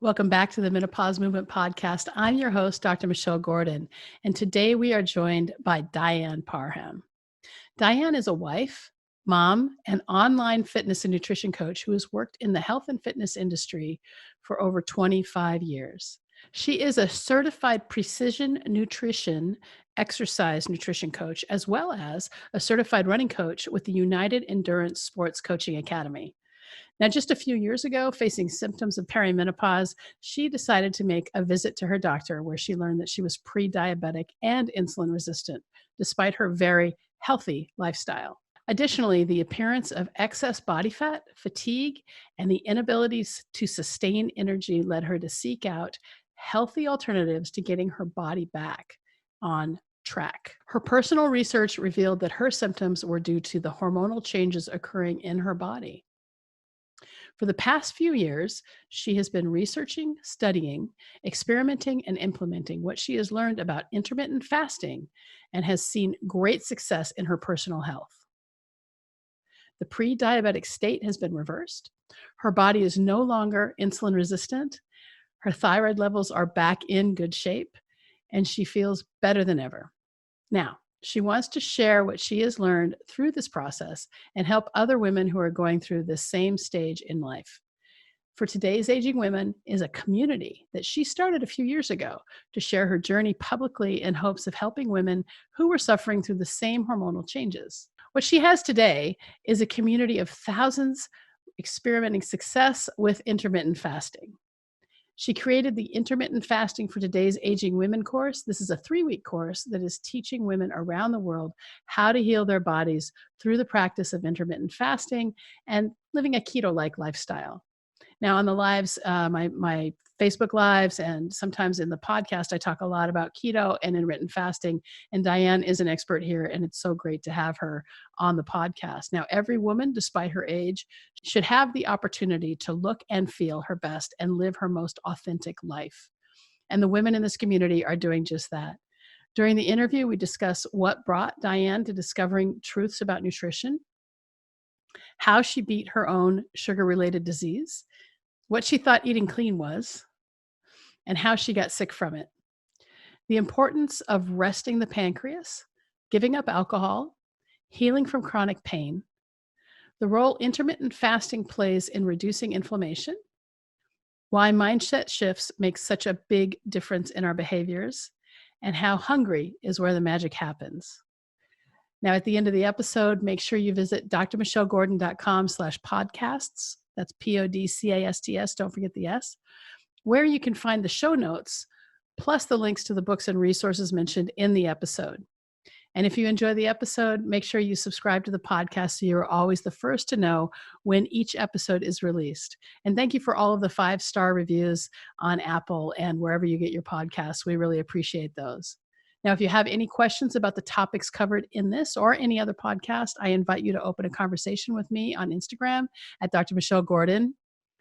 Welcome back to the Menopause Movement Podcast. I'm your host, Dr. Michelle Gordon, and today we are joined by Dy Ann Parham. Dy Ann is a wife, mom, and online fitness and nutrition coach who has worked in the health and fitness industry for over 25 years. She is a certified precision nutrition exercise nutrition coach, as well as a certified running coach with the United Endurance Sports Coaching Academy. Now, just a few years ago, facing symptoms of perimenopause, she decided to make a visit to her doctor where she learned that she was pre-diabetic and insulin resistant, despite her very healthy lifestyle. Additionally, the appearance of excess body fat, fatigue, and the inability to sustain energy led her to seek out healthy alternatives to getting her body back on track. Her personal research revealed that her symptoms were due to the hormonal changes occurring in her body. For the past few years, she has been researching, studying, experimenting, and implementing what she has learned about intermittent fasting and has seen great success in her personal health. The pre-diabetic state has been reversed. Her body is no longer insulin resistant. Her thyroid levels are back in good shape, and she feels better than ever. Now, she wants to share what she has learned through this process and help other women who are going through this same stage in life. For Today's Aging Women is a community that she started a few years ago to share her journey publicly in hopes of helping women who were suffering through the same hormonal changes. What she has today is a community of thousands experimenting success with intermittent fasting. She created the Intermittent Fasting for Today's Aging Women course. This is a 3-week course that is teaching women around the world how to heal their bodies through the practice of intermittent fasting and living a keto-like lifestyle. Now, on the lives, my Facebook lives, and sometimes in the podcast, I talk a lot about keto and intermittent fasting. And Dy Ann is an expert here, and it's so great to have her on the podcast. Now, every woman, despite her age, should have the opportunity to look and feel her best and live her most authentic life. And the women in this community are doing just that. During the interview, we discuss what brought Dy Ann to discovering truths about nutrition, how she beat her own sugar-related disease, what she thought eating clean was, and how she got sick from it. The importance of resting the pancreas, giving up alcohol, healing from chronic pain, the role intermittent fasting plays in reducing inflammation, why mindset shifts make such a big difference in our behaviors, and how hungry is where the magic happens. Now, at the end of the episode, make sure you visit drmichellegordon.com/podcasts. That's PODCASTS. Don't forget the S, where you can find the show notes, plus the links to the books and resources mentioned in the episode. And if you enjoy the episode, make sure you subscribe to the podcast so you're always the first to know when each episode is released. And thank you for all of the 5-star reviews on Apple and wherever you get your podcasts. We really appreciate those. Now, if you have any questions about the topics covered in this or any other podcast, I invite you to open a conversation with me on Instagram at Dr. Michelle Gordon.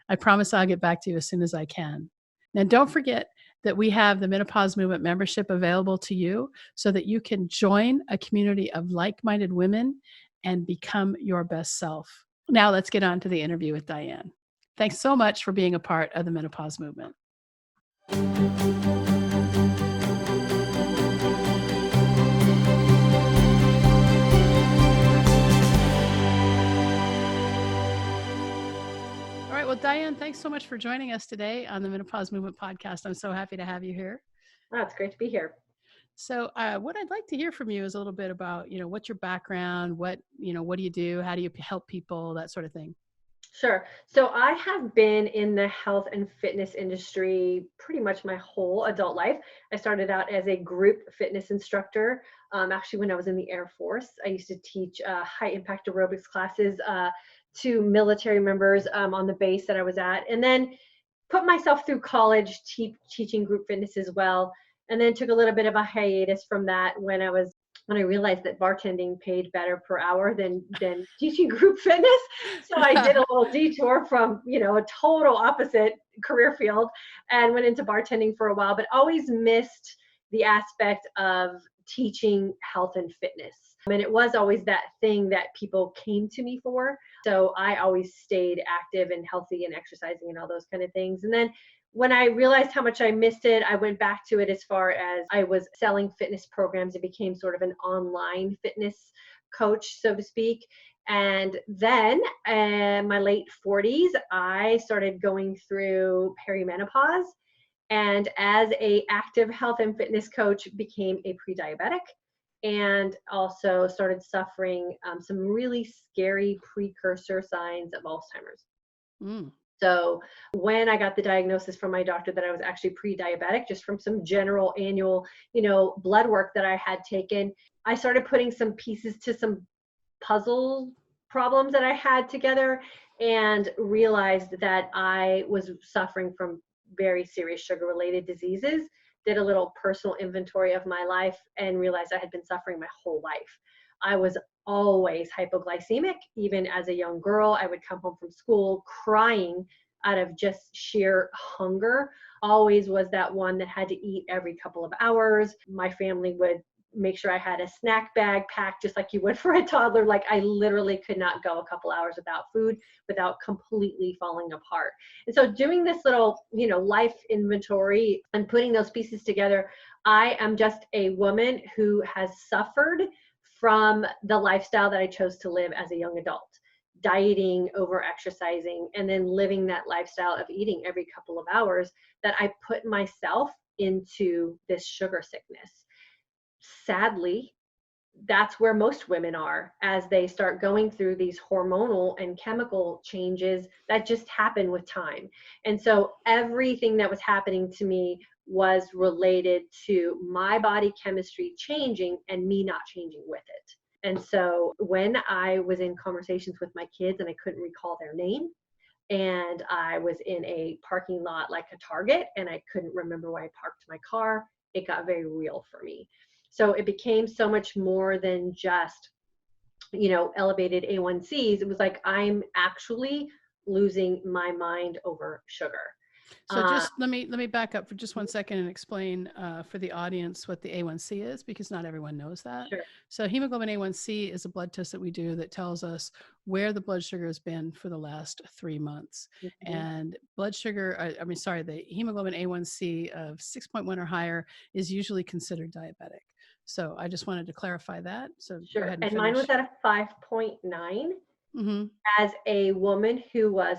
I promise I'll get back to you as soon as I can. Now, don't forget that we have the Menopause Movement membership available to you so that you can join a community of like-minded women and become your best self. Now, let's get on to the interview with Dy Ann. Thanks so much for being a part of the Menopause Movement. Well, Dy Ann, thanks so much for joining us today on the Menopause Movement podcast. I'm so happy to have you here. Oh, it's great to be here. So what I'd like to hear from you is a little bit about, what's your background? What do you do? How do you help people? That sort of thing. Sure. So I have been in the health and fitness industry pretty much my whole adult life. I started out as a group fitness instructor. Actually, when I was in the Air Force, I used to teach high impact aerobics classes to military members on the base that I was at, and then put myself through college teaching group fitness as well. And then took a little bit of a hiatus from that when I realized that bartending paid better per hour than teaching group fitness. So I did a little detour from, a total opposite career field and went into bartending for a while, but always missed the aspect of teaching health and fitness. And it was always that thing that people came to me for. So I always stayed active and healthy and exercising and all those kind of things. And then when I realized how much I missed it, I went back to it as far as I was selling fitness programs. It became sort of an online fitness coach, so to speak. And then in my late 40s, I started going through perimenopause. And as a active health and fitness coach, became a pre-diabetic and also started suffering some really scary precursor signs of Alzheimer's. Mm. So when I got the diagnosis from my doctor that I was actually pre-diabetic, just from some general annual, blood work that I had taken, I started putting some pieces to some puzzle problems that I had together and realized that I was suffering from very serious sugar related diseases. Did a little personal inventory of my life and realized I had been suffering my whole life. I was always hypoglycemic. Even as a young girl, I would come home from school crying out of just sheer hunger. Always was that one that had to eat every couple of hours. My family would make sure I had a snack bag packed just like you would for a toddler. Like I literally could not go a couple hours without food without completely falling apart. And so doing this little, life inventory and putting those pieces together, I am just a woman who has suffered from the lifestyle that I chose to live as a young adult. Dieting, over exercising, and then living that lifestyle of eating every couple of hours, that I put myself into this sugar sickness. Sadly, that's where most women are as they start going through these hormonal and chemical changes that just happen with time. And so everything that was happening to me was related to my body chemistry changing and me not changing with it. And so when I was in conversations with my kids and I couldn't recall their name, and I was in a parking lot like a Target and I couldn't remember where I parked my car, it got very real for me. So it became so much more than just, elevated A1Cs. It was like, I'm actually losing my mind over sugar. So just let me back up for just one second and explain for the audience what the A1C is, because not everyone knows that. Sure. So hemoglobin A1C is a blood test that we do that tells us where the blood sugar has been for the last 3 months. Mm-hmm. And the hemoglobin A1C of 6.1 or higher is usually considered diabetic. So I just wanted to clarify that. So go Sure. ahead and And mine was finish. at a 5.9 Mm-hmm. as a woman who was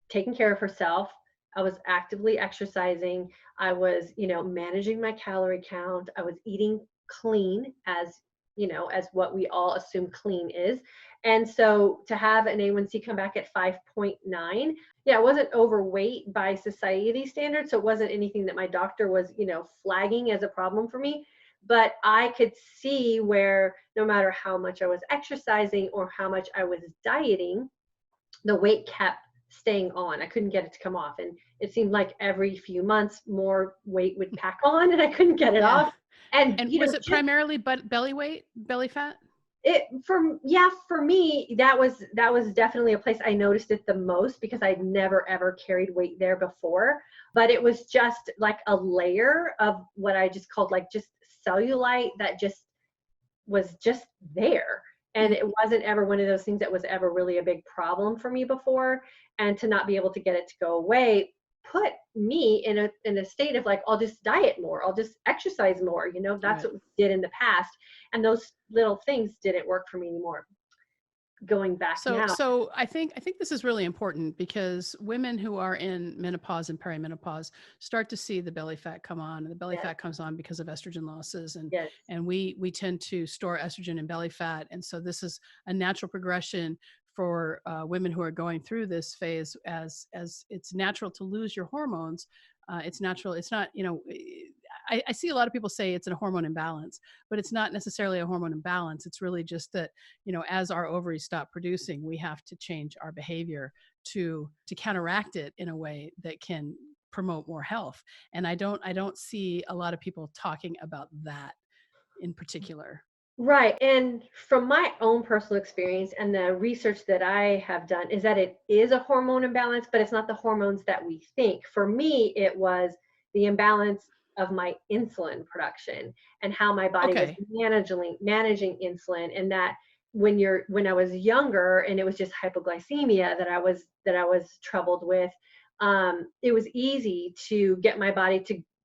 taking care of herself. I was actively exercising. I was, managing my calorie count. I was eating clean as what we all assume clean is. And so to have an A1C come back at 5.9, yeah, I wasn't overweight by society standards. So it wasn't anything that my doctor was, flagging as a problem for me. But I could see where no matter how much I was exercising or how much I was dieting, the weight kept staying on. I couldn't get it to come off. And it seemed like every few months more weight would pack on and I couldn't get it Yeah. off. And, And was it primarily belly weight, belly fat? for me, that was definitely a place I noticed it the most because I'd never ever carried weight there before. But it was just like a layer of what I just called like just cellulite that just was just there. And it wasn't ever one of those things that was ever really a big problem for me before. And to not be able to get it to go away put me in a state of like, I'll just diet more, I'll just exercise more. That's Right. what we did in the past. And those little things didn't work for me anymore. Going back So, now. so I think this is really important because women who are in menopause and perimenopause start to see the belly fat come on, and the belly Yes, fat comes on because of estrogen losses, and yes. we tend to store estrogen in belly fat, and so this is a natural progression for women who are going through this phase. As it's natural to lose your hormones, it's natural. It's not, I see a lot of people say it's a hormone imbalance, but it's not necessarily a hormone imbalance. It's really just that, as our ovaries stop producing, we have to change our behavior to counteract it in a way that can promote more health. And I don't see a lot of people talking about that in particular. Right. And from my own personal experience and the research that I have done is that it is a hormone imbalance, but it's not the hormones that we think. For me, it was the imbalance of my insulin production and how my body was Okay. managing insulin. And that when I was younger and it was just hypoglycemia that I was troubled with, it was easy to get my body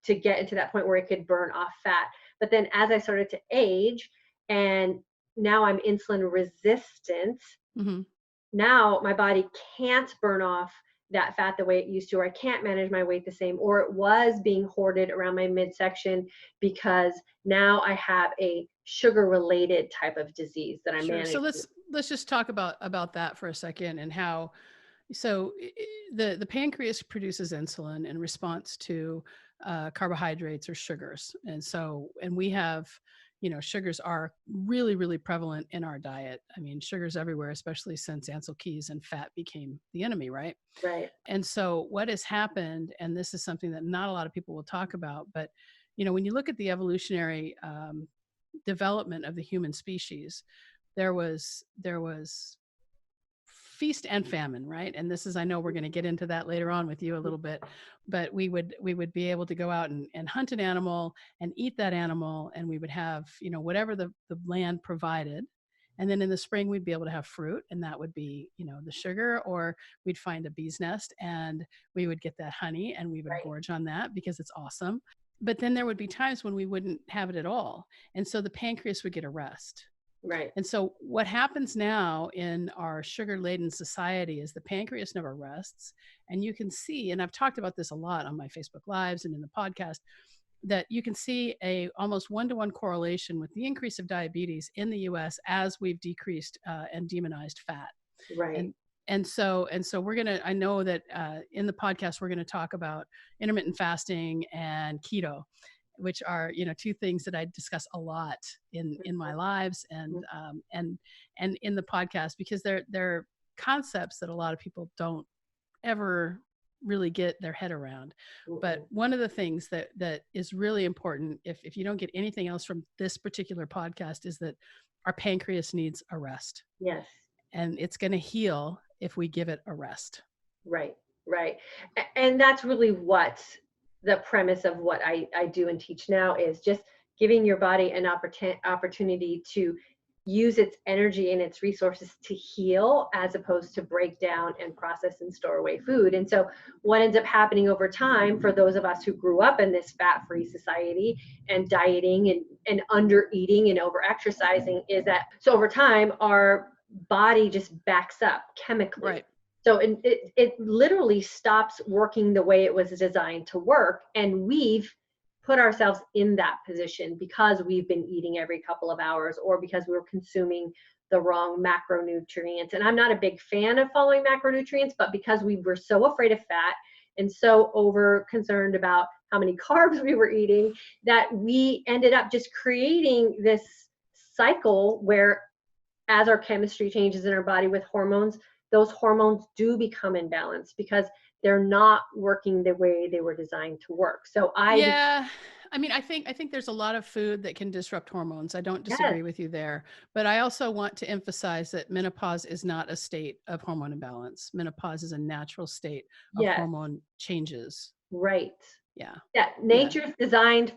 to get into that point where it could burn off fat. But then as I started to age and now I'm insulin resistant, Mm-hmm. now my body can't burn off that fat the way it used to, or I can't manage my weight the same, or it was being hoarded around my midsection because now I have a sugar related type of disease that I'm Sure. So managing. let's just talk about that for a second, and how the pancreas produces insulin in response to carbohydrates or sugars, and we have, sugars are really prevalent in our diet. I mean, sugars everywhere, especially since Ansel Keys and fat became the enemy, right? Right. And so what has happened, and this is something that not a lot of people will talk about, but when you look at the evolutionary development of the human species, there was feast and famine, right? And this is, I know we're going to get into that later on with you a little bit, but we would be able to go out and hunt an animal and eat that animal, and we would have, whatever the land provided. And then in the spring, we'd be able to have fruit, and that would be, the sugar, or we'd find a bee's nest and we would get that honey and we would Right. gorge on that because it's awesome. But then there would be times when we wouldn't have it at all. And so the pancreas would get a rest. Right. And so what happens now in our sugar-laden society is the pancreas never rests. And you can see, and I've talked about this a lot on my Facebook Lives and in the podcast, that you can see a almost one-to-one correlation with the increase of diabetes in the US as we've decreased and demonized fat. Right. And so I know that in the podcast, we're going to talk about intermittent fasting and keto, which are, two things that I discuss a lot in my lives and in the podcast, because they're concepts that a lot of people don't ever really get their head around. But one of the things that is really important, if you don't get anything else from this particular podcast, is that our pancreas needs a rest. Yes. And it's going to heal if we give it a rest. Right. Right. And that's really what the premise of what I do and teach now is, just giving your body an opportunity to use its energy and its resources to heal, as opposed to break down and process and store away food. And so what ends up happening over time for those of us who grew up in this fat-free society and dieting and under eating and over exercising is that, so over time our body just backs up chemically. Right. So it literally stops working the way it was designed to work. And we've put ourselves in that position because we've been eating every couple of hours, or because we were consuming the wrong macronutrients. And I'm not a big fan of following macronutrients, but because we were so afraid of fat and so over concerned about how many carbs we were eating, that we ended up just creating this cycle where, as our chemistry changes in our body with hormones, those hormones do become imbalanced because they're not working the way they were designed to work. So I mean, I think there's a lot of food that can disrupt hormones. I don't disagree with you there, but I also want to emphasize that menopause is not a state of hormone imbalance. Menopause is a natural state of hormone changes. Right. Yeah. Nature's designed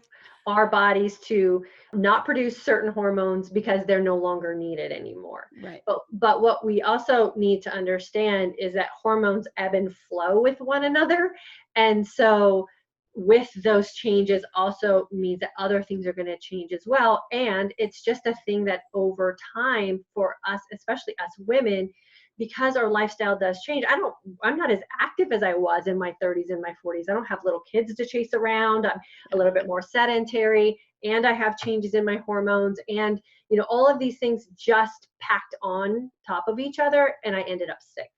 our bodies to not produce certain hormones because they're no longer needed anymore. Right. But what we also need to understand is that hormones ebb and flow with one another. And so with those changes also means that other things are going to change as well. And it's just a thing that over time for us, especially us women, because our lifestyle does change. I'm not as active as I was in my 30s and my 40s. I don't have little kids to chase around. I'm a little bit more sedentary, and I have changes in my hormones, and all of these things just packed on top of each other, and I ended up sick.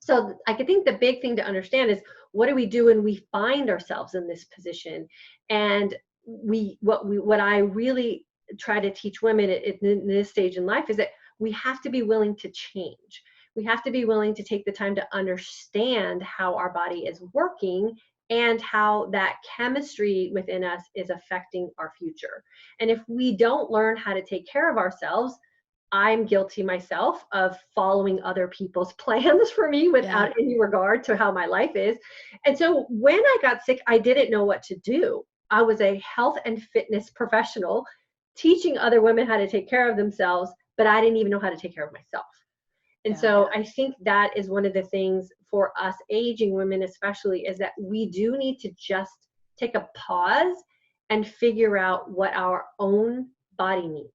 So I think the big thing to understand is, what do we do when we find ourselves in this position? And what I really try to teach women in this stage in life is that we have to be willing to change. We have to be willing to take the time to understand how our body is working and how that chemistry within us is affecting our future. And if we don't learn how to take care of ourselves, I'm guilty myself of following other people's plans for me without any regard to how my life is. And so when I got sick, I didn't know what to do. I was a health and fitness professional teaching other women how to take care of themselves, but I didn't even know how to take care of myself. And so I think that is one of the things for us aging women especially is that we do need to just take a pause and figure out what our own body needs.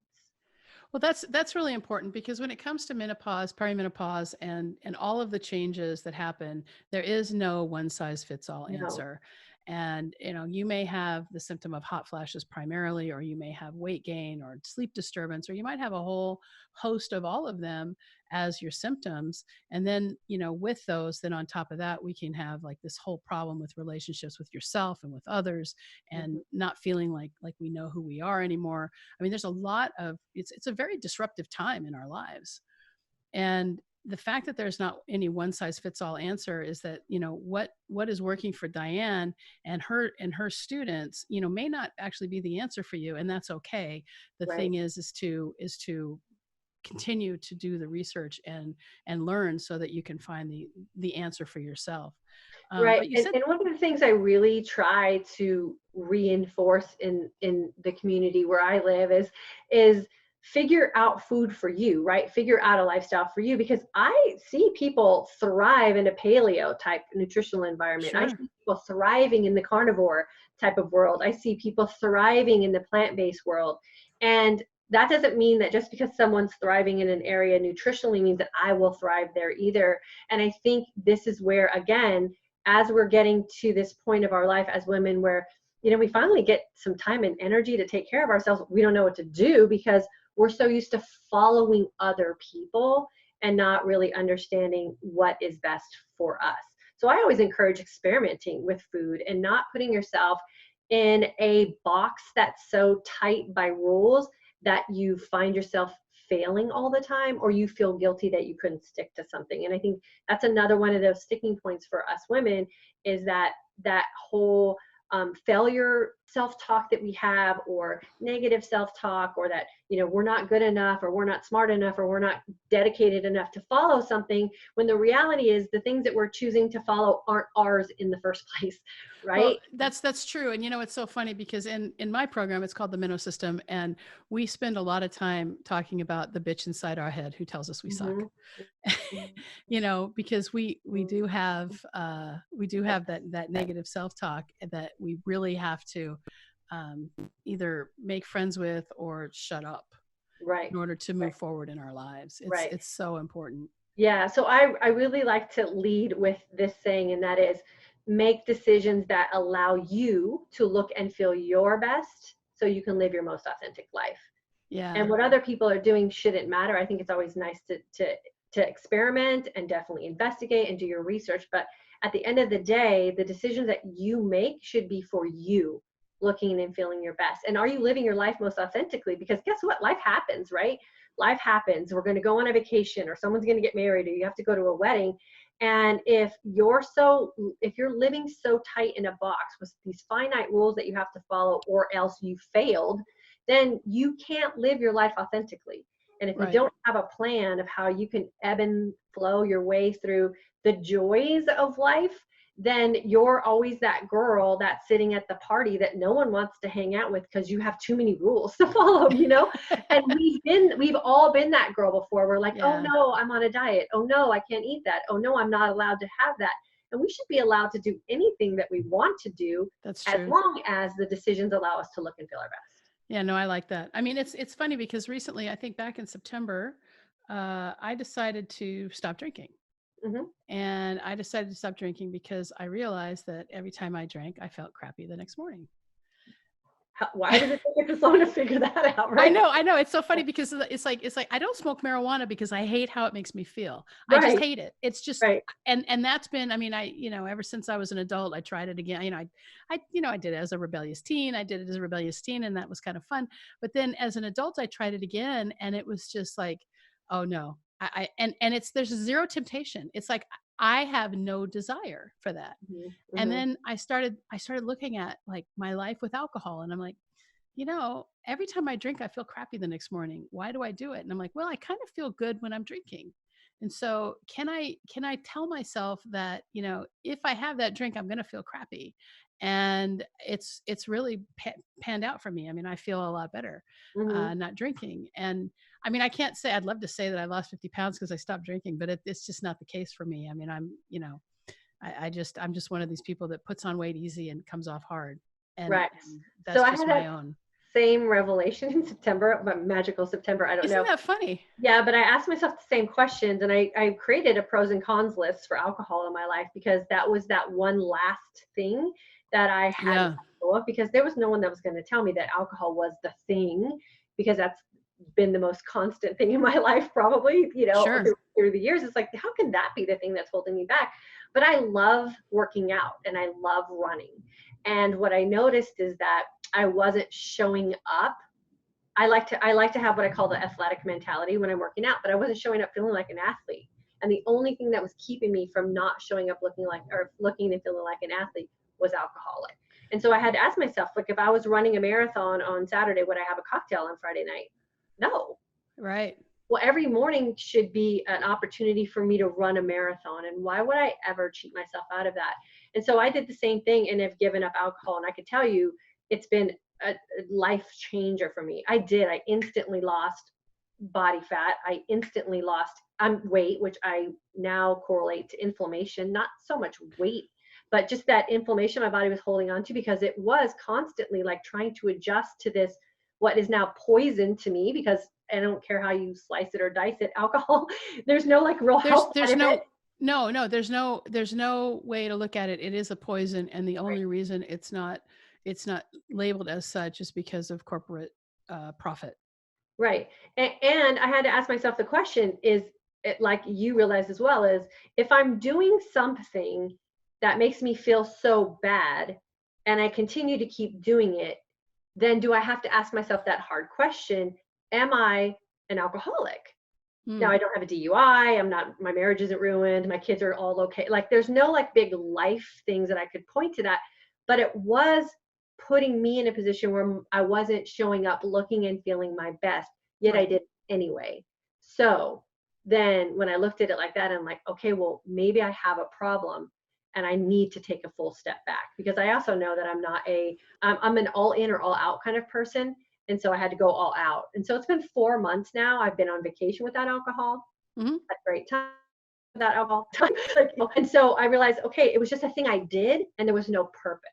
Well, that's really important, because when it comes to menopause, perimenopause, and all of the changes that happen, there is no one size fits all No. answer. And you may have the symptom of hot flashes primarily, or you may have weight gain or sleep disturbance, or you might have a whole host of all of them as your symptoms. And then, with those, then on top of that, we can have like this whole problem with relationships with yourself and with others, and Mhm. not feeling like we know who we are anymore. I mean, there's a lot of it's a very disruptive time in our lives. And the fact that there's not any one size fits all answer is that, what is working for Dy Ann and her students, may not actually be the answer for you. And that's okay. The Right. thing is to continue to do the research and learn, so that you can find the answer for yourself. Right. But you And, said, and one of the things I really try to reinforce in the community where I live is figure out food for you, right? Figure out a lifestyle for you, because I see people thrive in a paleo type nutritional environment. I sure. see people thriving in the carnivore type of world. I see people thriving in the plant-based world. And that doesn't mean that just because someone's thriving in an area nutritionally means that I will thrive there either. And I think this is where, again, as we're getting to this point of our life as women where we finally get some time and energy to take care of ourselves, we don't know what to do because we're so used to following other people and not really understanding what is best for us. So I always encourage experimenting with food and not putting yourself in a box that's so tight by rules that you find yourself failing all the time, or you feel guilty that you couldn't stick to something. And I think that's another one of those sticking points for us women, is that whole failure self-talk that we have, or negative self-talk, or that we're not good enough, or we're not smart enough, or we're not dedicated enough to follow something, when the reality is the things that we're choosing to follow aren't ours in the first place, Well, right? that's true. And it's so funny, because in my program, it's called the Minnow System, and we spend a lot of time talking about the bitch inside our head who tells us we suck. Mm-hmm. Because we do have that negative self-talk that we really have to either make friends with or shut up Right, in order to right, move forward in our lives. It's right. it's so important. Yeah, so I really like to lead with this saying, and that is make decisions that allow you to look and feel your best so you can live your most authentic life. And Yeah. what other people are doing shouldn't matter. I think it's always nice to experiment and definitely investigate and do your research. But at the end of the day, the decisions that you make should be for you, looking and feeling your best. And are you living your life most authentically? Because guess what? Life happens, right? Life happens. We're going to go on a vacation, or someone's going to get married, or you have to go to a wedding. And if you're living so tight in a box with these finite rules that you have to follow, or else you failed, then you can't live your life authentically. And if you Right. don't have a plan of how you can ebb and flow your way through the joys of life, then you're always that girl that's sitting at the party that no one wants to hang out with because you have too many rules to follow. And we've all been that girl before. We're like, oh Yeah, no, I'm on a diet. Oh no, I can't eat that. Oh no, I'm not allowed to have that. And we should be allowed to do anything that we want to do, that's as true. long as the decisions allow us to look and feel our best. Yeah, no, I like that. I mean, it's funny, because recently, I think back in September, I decided to stop drinking. Hmm. And I decided to stop drinking because I realized that every time I drank, I felt crappy the next morning. Why did it take us this long to figure that out, I right? know, I know. It's so funny, because it's like I don't smoke marijuana because I hate how it makes me feel. I just Right, hate it. It's just, right. and that's been, I mean, ever since I was an adult, I tried it again. I did it as a rebellious teen. I did it as a rebellious teen, and that was kind of fun. But then as an adult, I tried it again, and it was just like, oh no. And there's zero temptation. It's like I have no desire for that. Mhm, And mhm. then I started looking at like my life with alcohol, and I'm like, every time I drink, I feel crappy the next morning. Why do I do it? And I'm like, well, I kind of feel good when I'm drinking. And so can I tell myself that, if I have that drink, I'm going to feel crappy. And it's really panned out for me. I mean, I feel a lot better Mhm. not drinking. And I mean, I'd love to say that I lost 50 pounds because I stopped drinking, but it's just not the case for me. I mean, I'm I'm just one of these people that puts on weight easy and comes off hard. Right. And So that's I just had my that own. same revelation in September, but magical September, I don't Isn't know. that funny? Yeah, but I asked myself the same questions, and I created a pros and cons list for alcohol in my life, because that was that one last thing that I had to Yeah, let go of, because there was no one that was going to tell me that alcohol was the thing, because that's been the most constant thing in my life, probably, sure. through the years. It's like, how can that be the thing that's holding me back? But I love working out and I love running. And what I noticed is that I wasn't showing up. I like to have what I call the athletic mentality when I'm working out, but I wasn't showing up feeling like an athlete. And the only thing that was keeping me from not showing up looking and feeling like an athlete was alcoholic. And so I had to ask myself, like, if I was running a marathon on Saturday, would I have a cocktail on Friday night? No. Right. Well, every morning should be an opportunity for me to run a marathon. And why would I ever cheat myself out of that? And so I did the same thing and have given up alcohol. And I could tell you, it's been a life changer for me. I instantly lost body fat. I instantly lost weight, which I now correlate to inflammation, not so much weight, but just that inflammation my body was holding on to, because it was constantly like trying to adjust to this, what is now poison to me, because I don't care how you slice it or dice it, alcohol, there's no like real health There's benefit. no, there's no way to look at it. It is a poison. And the Right. only reason it's not labeled as such is because of corporate profit. Right. And I had to ask myself the question, is it, like you realize as well, is if I'm doing something that makes me feel so bad and I continue to keep doing it, then do I have to ask myself that hard question? Am I an alcoholic? Now Hmm. I don't have a DUI. I'm not, my marriage isn't ruined. My kids are all okay. Like there's no like big life things that I could point to that, but it was putting me in a position where I wasn't showing up looking and feeling my best, yet I Right. did anyway. So then when I looked at it like that, I'm like, okay, well, maybe I have a problem and I need to take a full step back, because I also know that I'm an all in or all out kind of person. And so I had to go all out. And so it's been 4 months now. I've been on vacation without alcohol, Hmm. had a great time without alcohol. And so I realized, okay, it was just a thing I did and there was no purpose.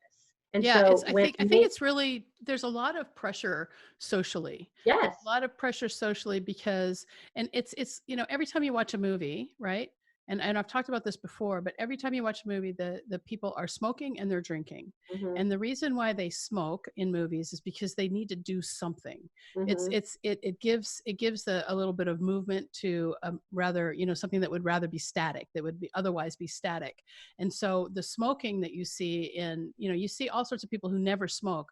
And Yeah, so I think it's really, there's a lot of pressure socially. There's yes. a lot of pressure socially because, and it's every time you watch a movie, right? And I've talked about this before, but every time you watch a movie, the people are smoking and they're drinking. Hmm. And the reason why they smoke in movies is because they need to do something. Hmm. It gives a little bit of movement to rather, something that would rather be static, that would be otherwise be static. And so the smoking that you see you see all sorts of people who never smoke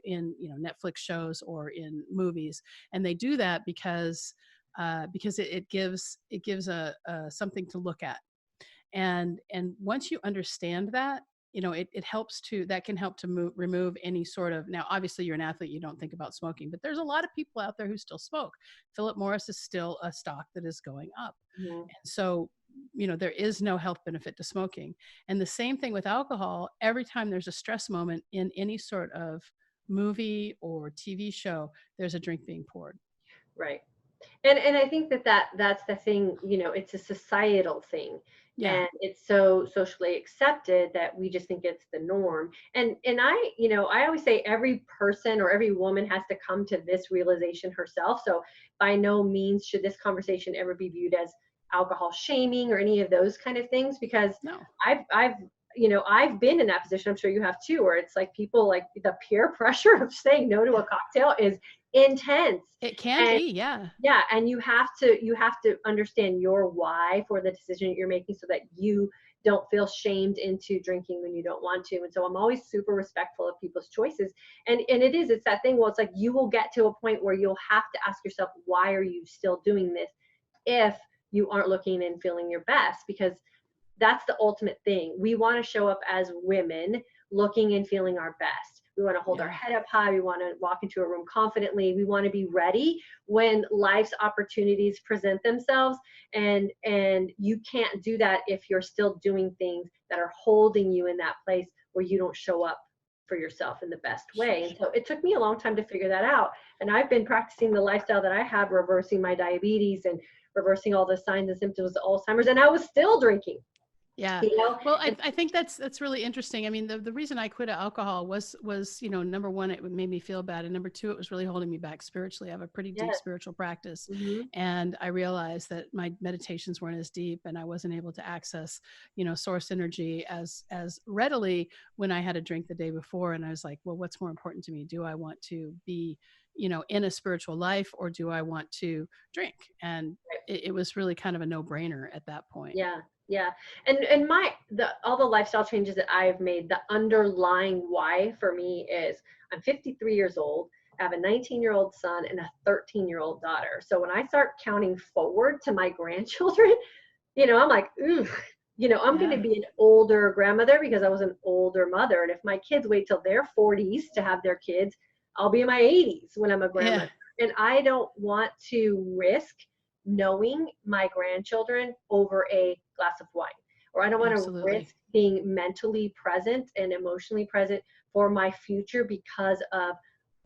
in, Netflix shows or in movies. And they do that because it gives a something to look at. And once you understand that, it helps to, that can help to remove any sort of, now obviously you're an athlete, you don't think about smoking, but there's a lot of people out there who still smoke. Philip Morris is still a stock that is going up. Hmm. And so, there is no health benefit to smoking. And the same thing with alcohol. Every time there's a stress moment in any sort of movie or TV show, there's a drink being poured. Right. And I think that's the thing, it's a societal thing. Yeah. And it's so socially accepted that we just think it's the norm. And I always say every person or every woman has to come to this realization herself. So by no means should this conversation ever be viewed as alcohol shaming or any of those kind of things, because No, I've been in that position. I'm sure you have too, where it's like people, like the peer pressure of saying no to a cocktail is intense. it can And be. Yeah. yeah, and you have to understand your why for the decision that you're making, so that you don't feel shamed into drinking when you don't want to. And so I'm always super respectful of people's choices. And it's that thing. Well, it's like you will get to a point where you'll have to ask yourself, why are you still doing this if you aren't looking and feeling your best? Because that's the ultimate thing. We want to show up as women looking and feeling our best. We want to hold our Yeah. head up high. We want to walk into a room confidently. We want to be ready when life's opportunities present themselves. And you can't do that if you're still doing things that are holding you in that place where you don't show up for yourself in the best way. And so it took me a long time to figure that out. And I've been practicing the lifestyle that I have, reversing my diabetes and reversing all the signs and symptoms of Alzheimer's, and I was still drinking. Yeah. you know? Well, And I think that's really interesting. I mean, the reason I quit alcohol was, number one, it made me feel bad. And number two, it was really holding me back spiritually. I have a pretty deep yes. spiritual practice. Hmm. And I realized that my meditations weren't as deep and I wasn't able to access, source energy as readily when I had a drink the day before. And I was like, well, what's more important to me? Do I want to be, in a spiritual life, or do I want to drink? And it was really kind of a no-brainer at that point. Yeah, yeah. And all the lifestyle changes that I've made, the underlying why for me is I'm 53 years old. I have a 19-year-old son and a 13-year-old daughter. So when I start counting forward to my grandchildren, I'm like, ooh, I'm going to Yeah. be an older grandmother because I was an older mother. And if my kids wait till their 40s to have their kids, I'll be in my 80s when I'm a Yeah. grandmother. And I don't want to risk knowing my grandchildren over a glass of wine. Or I don't want to Absolutely. risk being mentally present and emotionally present for my future because of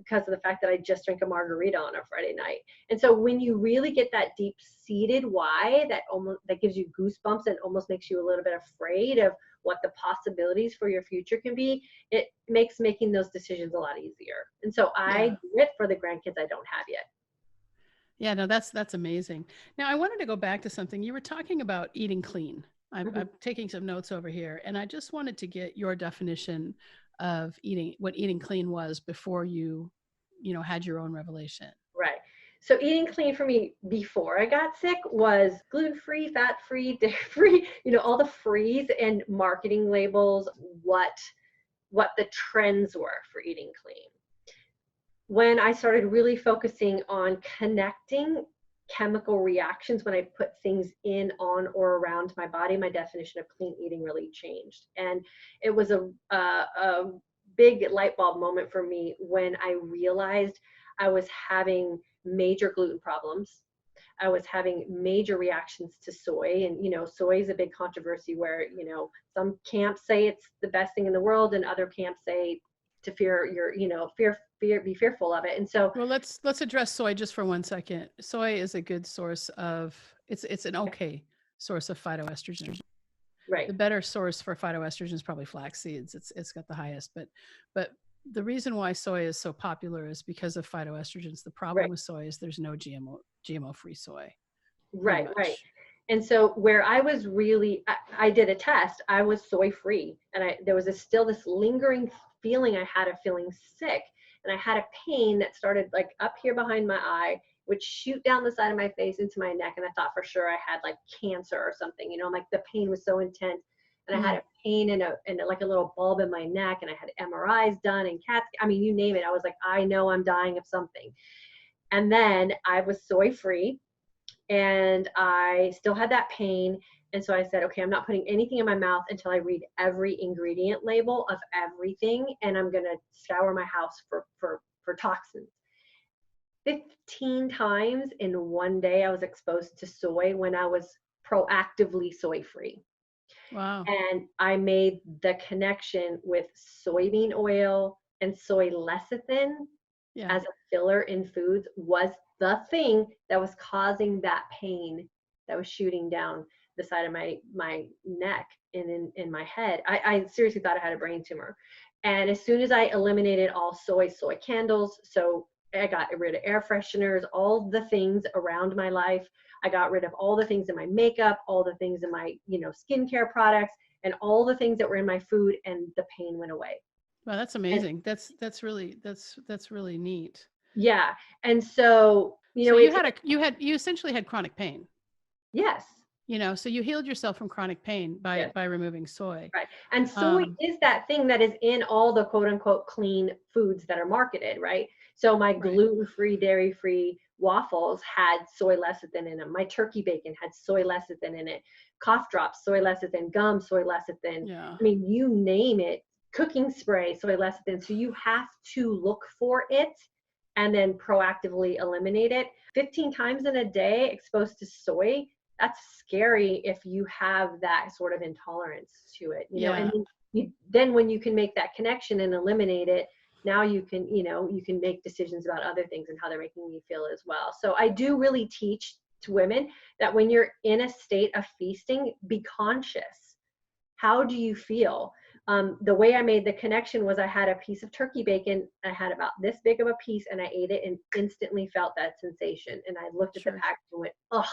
the fact that I just drank a margarita on a Friday night. And so when you really get that deep seated why that gives you goosebumps and almost makes you a little bit afraid of what the possibilities for your future can be, it makes making those decisions a lot easier. And so I Yeah. do it for the grandkids I don't have yet. Yeah, no, that's amazing. Now, I wanted to go back to something. You were talking about eating clean. Mhm. I'm taking some notes over here, and I just wanted to get your definition of what eating clean was before had your own revelation. Right. So eating clean for me before I got sick was gluten-free, fat-free, dairy-free, all the frees and marketing labels, what the trends were for eating clean. When I started really focusing on connecting chemical reactions when I put things in, on, or around my body, my definition of clean eating really changed. And it was a big light bulb moment for me when I realized I was having major gluten problems. I was having major reactions to soy. And, soy is a big controversy where, some camps say it's the best thing in the world and other camps say to be fearful of it. And so, Well, let's address soy just for 1 second. Soy is a good source of it's an okay source of phytoestrogen. right, The better source for phytoestrogen is probably flax seeds. It's got the highest, but the reason why soy is so popular is because of phytoestrogens. The problem right, with soy is there's no GMO free soy, pretty right. much. And so where I was really, I did a test, I was soy free. And there was still this lingering feeling I had of feeling sick. And I had a pain that started like up here behind my eye, would shoot down the side of my face into my neck. And I thought for sure I had like cancer or something, like the pain was so intense. And I had Mm. a pain and like a little bulb in my neck, and I had MRIs done and I mean, you name it. I was like, I know I'm dying of something. And then I was soy free and I still had that pain. And so I said, okay, I'm not putting anything in my mouth until I read every ingredient label of everything, and I'm gonna scour my house for toxins. 15 times in one day I was exposed to soy when I was proactively soy free. Wow. And I made the connection with soybean oil and soy lecithin Yeah. as a filler in foods was the thing that was causing that pain that was shooting down the side of my neck and in my head. I seriously thought I had a brain tumor. And as soon as I eliminated all soy candles, so I got rid of air fresheners, all the things around my life. I got rid of all the things in my makeup, all the things in my, skincare products, and all the things that were in my food, and the pain went away. Wow, that's And amazing. That's really neat. yeah, and so, So you essentially had chronic pain. yes, So you healed yourself from chronic pain yes. by removing soy. Right. And soy Um, is that thing that is in all the quote unquote clean foods that are marketed, right? So my right. gluten-free, dairy-free waffles had soy lecithin in them. My turkey bacon had soy lecithin in it. Cough drops, soy lecithin, gum, soy lecithin. Yeah. I mean, you name it. Cooking spray, soy lecithin. So you have to look for it and then proactively eliminate it. 15 times in a day exposed to soy, that's scary if you have that sort of intolerance to it, Yeah. and then when you can make that connection and eliminate it, now you can, you can make decisions about other things and how they're making you feel as well. So I do really teach to women that when you're in a state of feasting, be conscious. How do you feel? The way I made the connection was I had a piece of turkey bacon. I had about this big of a piece and I ate it and instantly felt that sensation. And I looked at the Sure. package and went, ugh.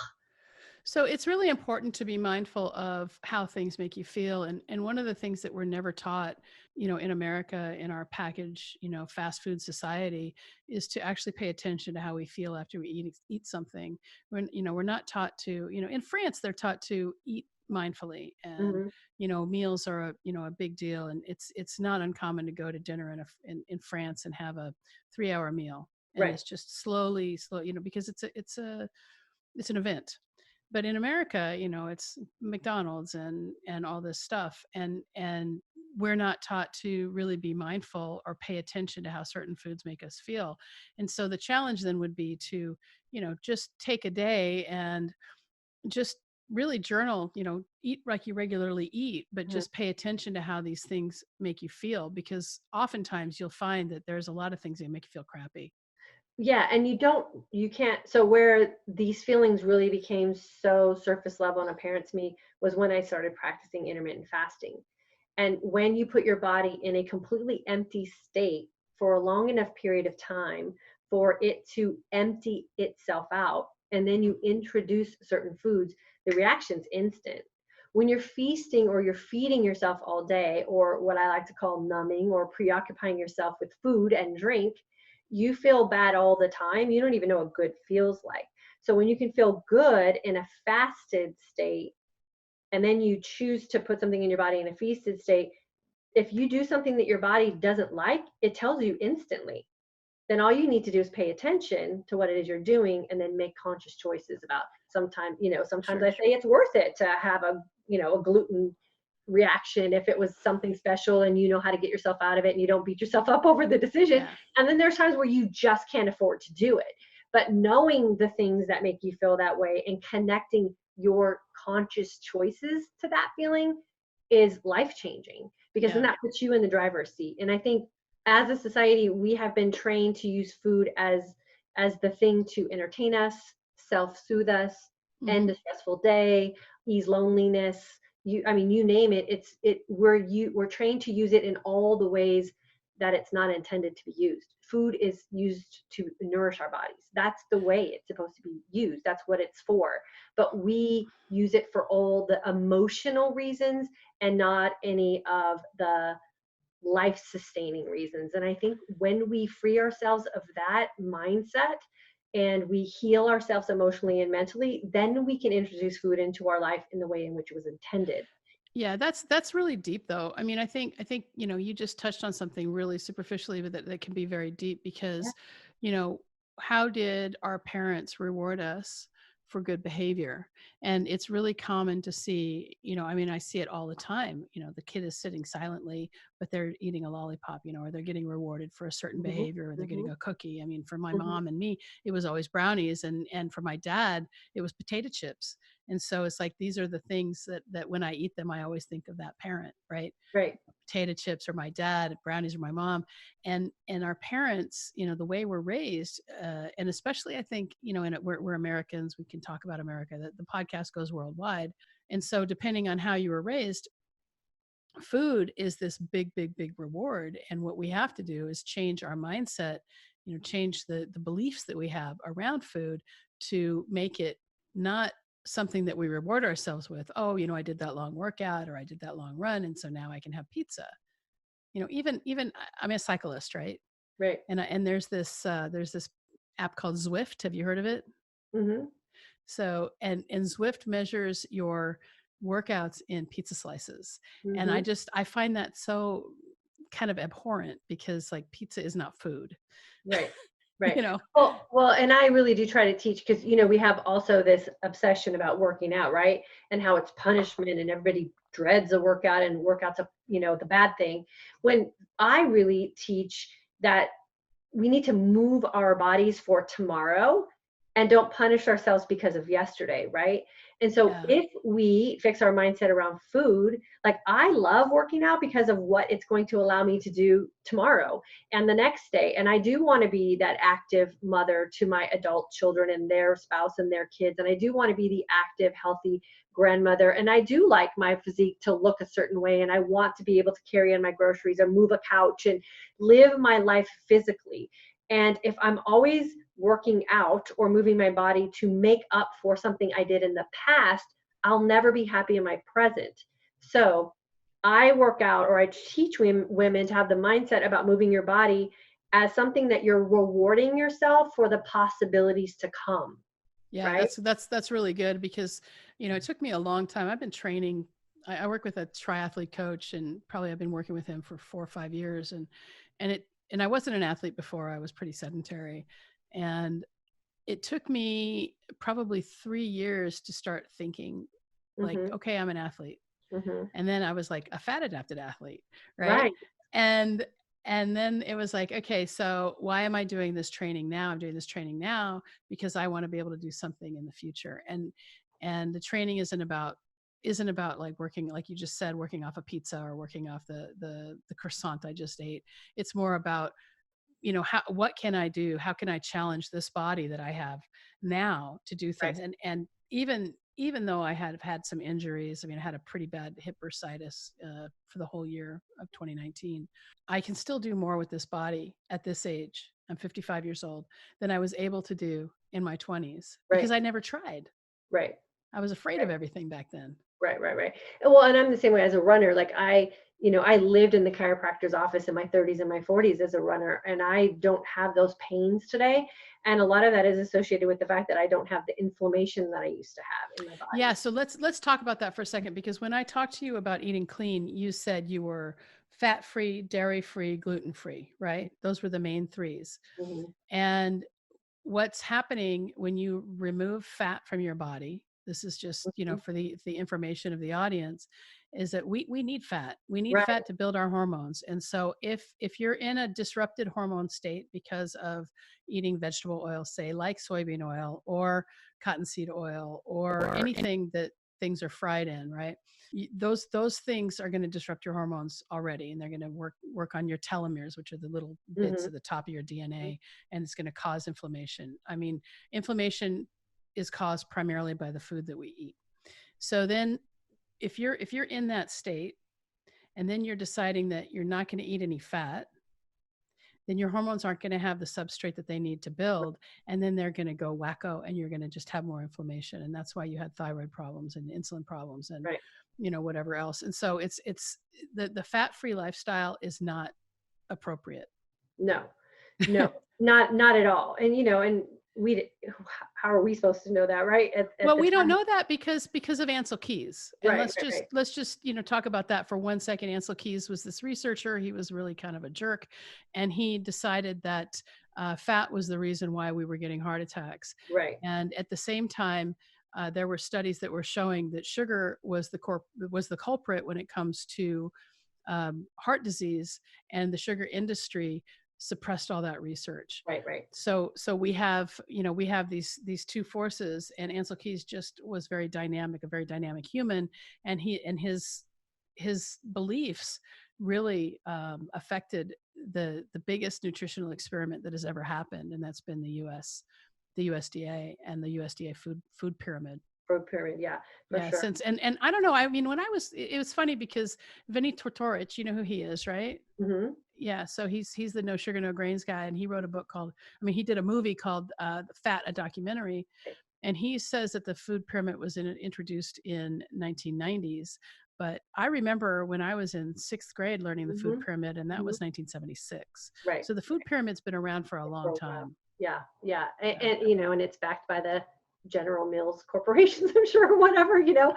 So it's really important to be mindful of how things make you feel. And one of the things that we're never taught, in America, in our package, fast food society, is to actually pay attention to how we feel after we eat something. We're not taught to, in France, they're taught to eat mindfully, and Hmm. meals are a big deal, and it's not uncommon to go to dinner in France and have a 3-hour meal, and Right. it's just slow, because it's an event. But in America, it's McDonald's and all this stuff, and we're not taught to really be mindful or pay attention to how certain foods make us feel. And so the challenge then would be to, just take a day and just really journal, eat like you regularly eat, but Mhm. just pay attention to how these things make you feel, because oftentimes you'll find that there's a lot of things that make you feel crappy. Yeah, and you can't. So where these feelings really became so surface level and apparent to me was when I started practicing intermittent fasting. And when you put your body in a completely empty state for a long enough period of time for it to empty itself out, and then you introduce certain foods, the reaction's instant. When you're feasting or you're feeding yourself all day, or what I like to call numbing or preoccupying yourself with food and drink, you feel bad all the time. You don't even know what good feels like. So when you can feel good in a fasted state, and then you choose to put something in your body in a feasted state, if you do something that your body doesn't like, it tells you instantly. Then all you need to do is pay attention to what it is you're doing and then make conscious choices about sometimes I Sure. say it's worth it to have a gluten reaction if it was something special and you know how to get yourself out of it and you don't beat yourself up over the decision. Yeah. And then there's times where you just can't afford to do it. But knowing the things that make you feel that way and connecting your conscious choices to that feeling is life changing, because then Yeah. that puts you in the driver's seat. And I think as a society, we have been trained to use food as the thing to entertain us, self-soothe us, end Hmm. a stressful day, ease loneliness. You name it. We're trained to use it in all the ways that it's not intended to be used. Food is used to nourish our bodies. That's the way it's supposed to be used. That's what it's for. But we use it for all the emotional reasons and not any of the life sustaining reasons. And I think when we free ourselves of that mindset and we heal ourselves emotionally and mentally, then we can introduce food into our life in the way in which it was intended. Yeah, that's really deep though. I mean, I think, you just touched on something really superficially, but that can be very deep Yeah. because, you know, how did our parents reward us for good behavior? And it's really common to see, I mean, I see it all the time. The kid is sitting silently, but they're eating a lollipop, or they're getting rewarded for a certain Hmm. behavior, or they're getting Hmm. a cookie. I mean, for my Hmm. mom and me, it was always brownies, and for my dad, it was potato chips. And so it's like these are the things that when I eat them, I always think of that parent, right? Right. Potato chips or my dad, brownies or my mom, and our parents, the way we're raised, and especially I think, and we're Americans, we can talk about America. That the podcast goes worldwide, and so depending on how you were raised, food is this big reward. And what we have to do is change our mindset, change the beliefs that we have around food to make it not something that we reward ourselves with. Oh, I did that long workout, or I did that long run, and so now I can have pizza. Even I'm a cyclist, right? Right. And there's this app called Zwift. Have you heard of it? Hmm. So, and Zwift measures your workouts in pizza slices. And Hmm. I find that so kind of abhorrent, because like pizza is not food, Right. Right. you know? Well, and I really do try to teach, because we have also this obsession about working out, right? And how it's punishment and everybody dreads a workout and workouts a the bad thing. When I really teach that we need to move our bodies for tomorrow and don't punish ourselves because of yesterday, right? And so Yeah. if we fix our mindset around food, like I love working out because of what it's going to allow me to do tomorrow and the next day. And I do want to be that active mother to my adult children and their spouse and their kids. And I do want to be the active, healthy grandmother. And I do like my physique to look a certain way. And I want to be able to carry in my groceries or move a couch and live my life physically. And if I'm always working out or moving my body to make up for something I did in the past, I'll never be happy in my present. So I work out, or I teach women to have the mindset about moving your body as something that you're rewarding yourself for the possibilities to come. Yeah, Right? that's really good because, it took me a long time. I've been training. I work with a triathlete coach, and probably I've been working with him for 4 or 5 years, and I wasn't an athlete before. I was pretty sedentary, and it took me probably 3 years to start thinking like, Mm-hmm. okay, I'm an athlete. Mm-hmm. And then I was like a fat adapted athlete, right? Right. And then it was like, okay, so why am I doing this training now? I'm doing this training now because I want to be able to do something in the future. And the training isn't about like working, like you just said, working off a pizza or working off the croissant I just ate. It's more about, what can I do? How can I challenge this body that I have now to do Right. things? And even though I had had some injuries, I mean, I had a pretty bad hip bursitis for the whole year of 2019. I can still do more with this body at this age. I'm 55 years old than I was able to do in my 20s because Right. I never tried. Right. I was afraid of Right. everything back then. Right, right, right. Well, and I'm the same way as a runner. Like I lived in the chiropractor's office in my 30s and my 40s as a runner, and I don't have those pains today. And a lot of that is associated with the fact that I don't have the inflammation that I used to have in my Yeah, body. so let's talk about that for a second because when I talked to you about eating clean, you said you were fat-free, dairy-free, gluten-free, right? Those were the main threes. Hmm. And what's happening when you remove fat from your body, this is just, Hmm. for the information of the audience, is that we need fat. We need Right, fat to build our hormones. And so if you're in a disrupted hormone state because of eating vegetable oil, say like soybean oil or cottonseed oil or anything that things are fried in, right? Those things are going to disrupt your hormones already, and they're going to work on your telomeres, which are the little bits hmm, at the top of your DNA, and it's going to cause inflammation. I mean, inflammation is caused primarily by the food that we eat. So then if you're in that state and then you're deciding that you're not going to eat any fat, then your hormones aren't going to have the substrate that they need to build, and then they're going to go wacko and you're going to just have more inflammation, and that's why you had thyroid problems and insulin problems and right. whatever else. And so it's the fat-free lifestyle is not appropriate. No, no, not at all. And and we, how are we supposed to know that, right? At Well, the we don't time. know that because of Ansel Keys. And Right, let's right, just right, let's just, talk about that for 1 second. Ansel Keys was this researcher. He was really kind of a jerk, and he decided that fat was the reason why we were getting heart attacks. right, And at the same time, there were studies that were showing that sugar was the culprit when it comes to heart disease, and the sugar industry suppressed all that research. right, right. So we have these two forces, and Ansel Keys just was very dynamic, a very dynamic human, and his beliefs really affected the biggest nutritional experiment that has ever happened, and that's been the USDA and the USDA food pyramid. For period, yeah, for Yeah, sure. and I don't know. I mean, when it was funny because Vinny Tortorich, you know who he is, right? Hmm. Yeah, so he's the no sugar no grains guy, and he wrote a book called, I mean, he did a movie called Fat, a documentary, and he says that the food pyramid was introduced in 1990s, but I remember when I was in 6th grade learning the food Hmm. pyramid, and that Hmm. was 1976. Right. So the food pyramid's been around for a For long a while. time. Yeah, yeah, Yeah, and it's backed by the General Mills corporations, I'm sure, whatever, yeah,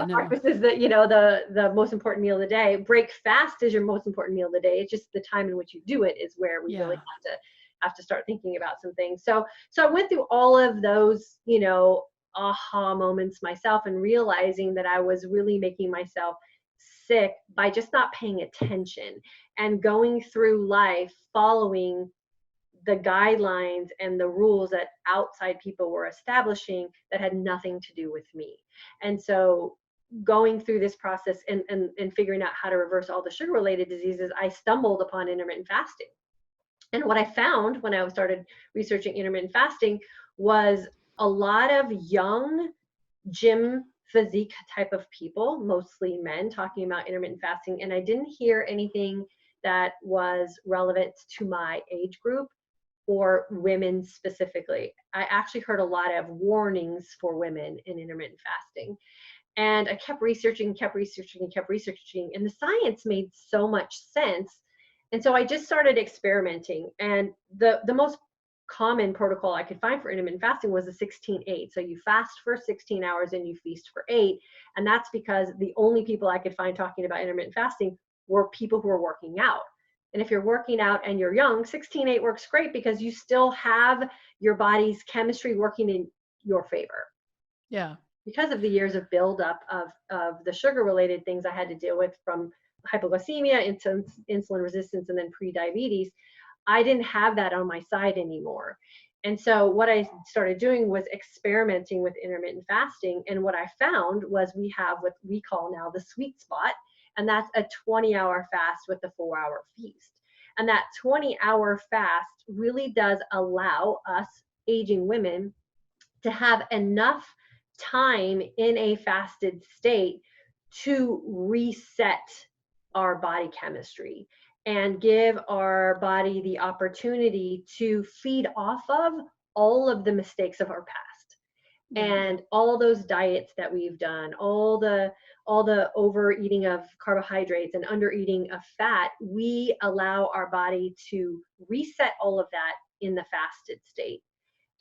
no, breakfast is the most important meal of the day. Break fast is your most important meal of the day. It's just the time in which you do it is where we really yeah. have to start thinking about some things. So I went through all of those, aha moments myself and realizing that I was really making myself sick by just not paying attention and going through life following the guidelines and the rules that outside people were establishing that had nothing to do with me. And so going through this process and figuring out how to reverse all the sugar related diseases, I stumbled upon intermittent fasting. And what I found when I started researching intermittent fasting was a lot of young gym physique type of people, mostly men, talking about intermittent fasting. And I didn't hear anything that was relevant to my age group or women specifically. I actually heard a lot of warnings for women in intermittent fasting. And I kept researching, kept researching, and kept researching, and the science made so much sense. And so I just started experimenting. And the most common protocol I could find for intermittent fasting was a 16-8. So you fast for 16 hours and you feast for 8. And that's because the only people I could find talking about intermittent fasting were people who were working out. And if you're working out and you're young, 16-8 works great because you still have your body's chemistry working in your favor. Yeah. Because of the years of buildup of the sugar-related things I had to deal with, from hypoglycemia, insulin resistance, and then pre-diabetes, I didn't have that on my side anymore. And so what I started doing was experimenting with intermittent fasting. And what I found was we have what we call now the sweet spot, and that's a 20-hour fast with a 4-hour feast. And that 20-hour fast really does allow us aging women to have enough time in a fasted state to reset our body chemistry and give our body the opportunity to feed off of all of the mistakes of our past. And all those diets that we've done, all the overeating of carbohydrates and undereating of fat, we allow our body to reset all of that in the fasted state.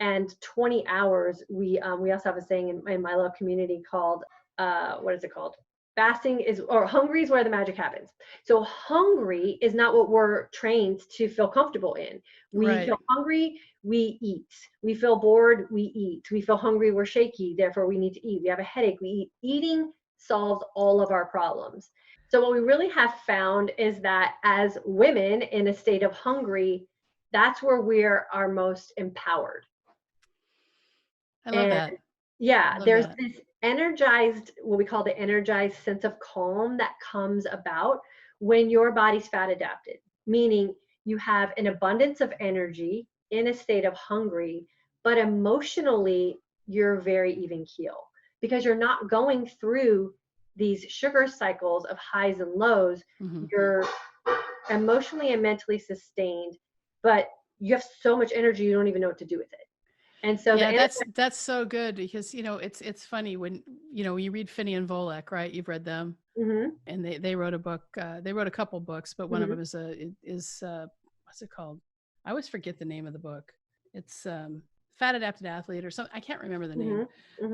And 20 hours, we also have a saying in my love community called, what is it called? Fasting is, or hungry is where the magic happens. So hungry is not what we're trained to feel comfortable in. We feel hungry, we eat. We feel bored, we eat. We feel hungry, we're shaky, therefore we need to eat. We have a headache, we eat. Eating solves all of our problems. So what we really have found is that as women in a state of hungry, that's where we're our most empowered. I love that. Yeah, there's this energized, what we call the energized sense of calm that comes about when your body's fat adapted, meaning you have an abundance of energy in a state of hungry, but emotionally you're very even keel because you're not going through these sugar cycles of highs and lows. Mm-hmm. You're emotionally and mentally sustained, but you have so much energy you don't even know what to do with it. And so that's so good because it's funny when you read Finney and Volek, right? You've read them, and they wrote a book. They wrote a couple books, but one of them is what's it called? I always forget the name of the book. It's Fat Adapted Athlete or something. I can't remember the name,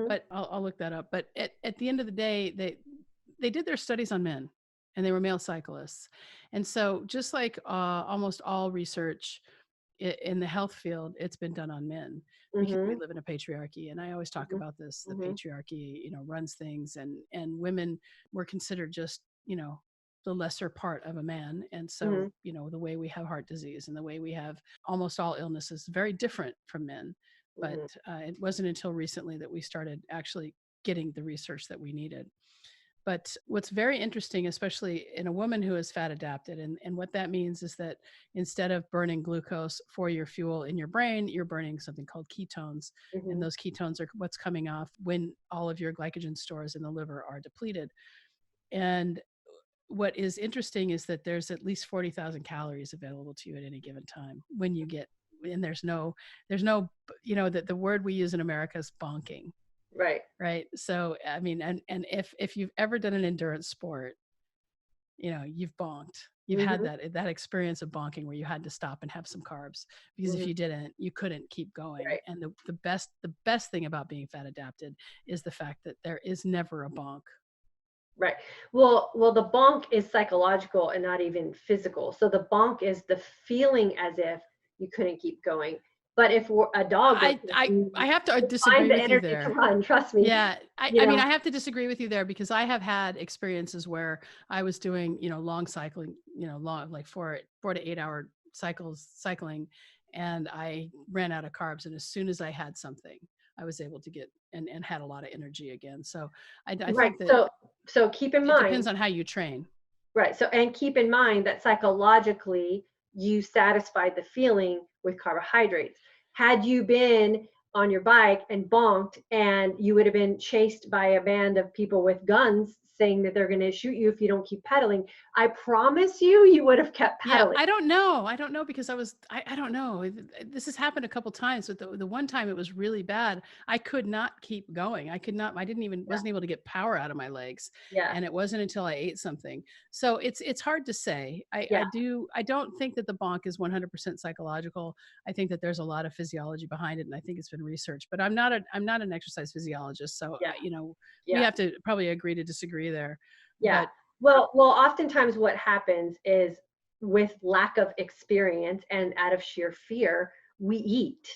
but I'll look that up. But at the end of the day, they did their studies on men, and they were male cyclists, and so just like almost all research in the health field, it's been done on men because we live in a patriarchy. And I always talk about this, the patriarchy, runs things, and women were considered just, the lesser part of a man. And so, the way we have heart disease and the way we have almost all illnesses is very different from men. But it wasn't until recently that we started actually getting the research that we needed. But what's very interesting, especially in a woman who is fat adapted, and what that means is that instead of burning glucose for your fuel in your brain, you're burning something called ketones. And those ketones are what's coming off when all of your glycogen stores in the liver are depleted. And what is interesting is that there's at least 40,000 calories available to you at any given time when you get, and there's no, that the word we use in America is bonking. Right. So, I mean, and if you've ever done an endurance sport, you've bonked. You've had that experience of bonking where you had to stop and have some carbs because if you didn't, you couldn't keep going. Right. And the best thing about being fat adapted is the fact that there is never a bonk. Right. Well, the bonk is psychological and not even physical. So the bonk is the feeling as if you couldn't keep going. But if a dog, I have to disagree with you there. To run, trust me. Yeah, I mean, I have to disagree with you there because I have had experiences where I was doing, long cycling, long like 4 to 8 hour cycling, and I ran out of carbs. And as soon as I had something, I was able to get and had a lot of energy again. So I Right. think that So keep in it depends mind, on how you train. right. So, and keep in mind that psychologically, you satisfied the feeling with carbohydrates. Had you been on your bike and bonked, and you would have been chased by a band of people with guns saying that they're going to shoot you if you don't keep pedaling, I promise you, you would have kept Yeah, pedaling. I don't know. I don't know because I don't know. This has happened a couple times, but the one time it was really bad. I could not keep going. I could not, I didn't even, Yeah. wasn't able to get power out of my legs. Yeah. And it wasn't until I ate something. So it's hard to say. Yeah. I don't think that the bonk is 100% psychological. I think that there's a lot of physiology behind it. And I think it's been researched, but I'm not an exercise physiologist. So, Yeah. we Yeah. have to probably agree to disagree there, Yeah. but Well, oftentimes what happens is, with lack of experience and out of sheer fear, we eat,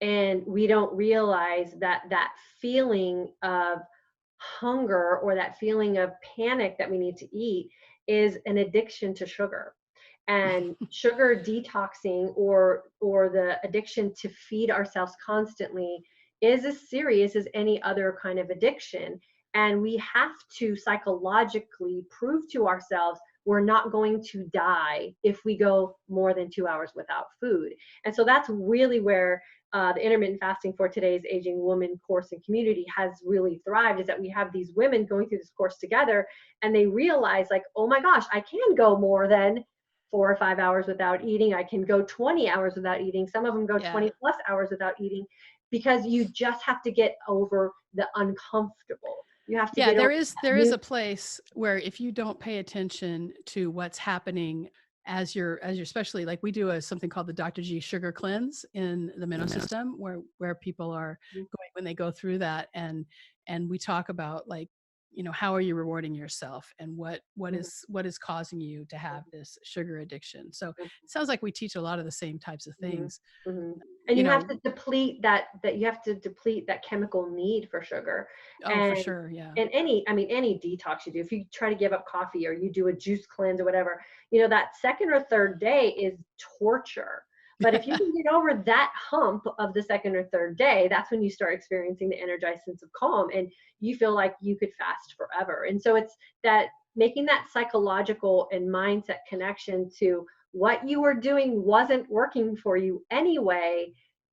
and we don't realize that that feeling of hunger or that feeling of panic that we need to eat is an addiction to sugar. And sugar detoxing, or the addiction to feed ourselves constantly, is as serious as any other kind of addiction. And we have to psychologically prove to ourselves we're not going to die if we go more than 2 hours without food. And so that's really where the intermittent fasting for today's aging woman course and community has really thrived, is that we have these women going through this course together, and they realize, like, oh my gosh, I can go more than 4 or 5 hours without eating. I can go 20 hours without eating. Some of them go yeah. 20 plus hours without eating, because you just have to get over the uncomfortable. You have to Yeah, get over there that is new. a place where if you don't pay attention to what's happening as you're especially like we do something called the Dr. G sugar cleanse in the Minnow system where people are going when they go through that and we talk about like how are you rewarding yourself and Mhm, what is causing you to have this sugar addiction. So mhm, it sounds like we teach a lot of the same types of mhm, things. mhm. And You you have know, to deplete that you have to deplete that chemical need for sugar. oh for And sure, yeah. any, I mean, any detox you do, if you try to give up coffee or you do a juice cleanse or whatever, that second or third day is torture. But if you can get over that hump of the second or third day, that's when you start experiencing the energized sense of calm, and you feel like you could fast forever. And so it's that, making that psychological and mindset connection to what you were doing wasn't working for you anyway.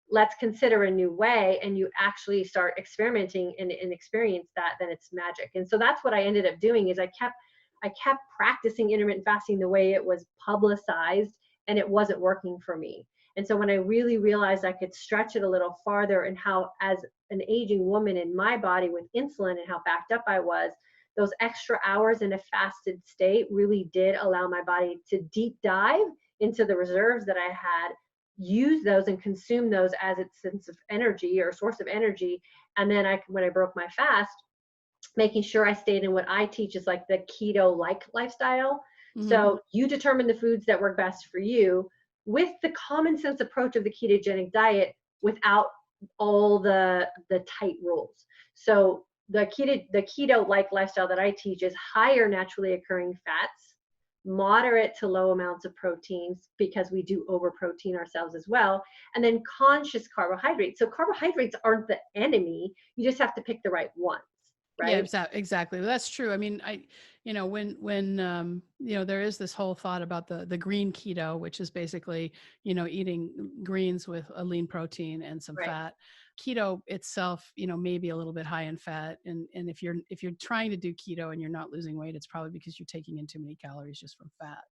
Let's consider a new way, and you actually start experimenting and experience that, then it's magic. And so that's what I ended up doing, is I kept practicing intermittent fasting the way it was publicized, and it wasn't working for me. And so when I really realized I could stretch it a little farther, and how, as an aging woman in my body with insulin and how backed up I was, those extra hours in a fasted state really did allow my body to deep dive into the reserves that I had, use those and consume those as its sense of energy or source of energy. And then when I broke my fast, making sure I stayed in what I teach is like the keto-like lifestyle. Mhm. So you determine the foods that work best for you, with the common sense approach of the ketogenic diet, without all the tight rules. So the keto-like lifestyle that I teach is higher naturally occurring fats, moderate to low amounts of proteins, because we do over protein ourselves as well, and then conscious carbohydrates. So carbohydrates aren't the enemy. You just have to pick the right ones, Yeah, right? exactly. Well, that's true. I mean, when there is this whole thought about the green keto, which is basically, eating greens with a lean protein and some Right. fat. Keto itself, may be a little bit high in fat. And if you're trying to do keto and you're not losing weight, it's probably because you're taking in too many calories just from fat.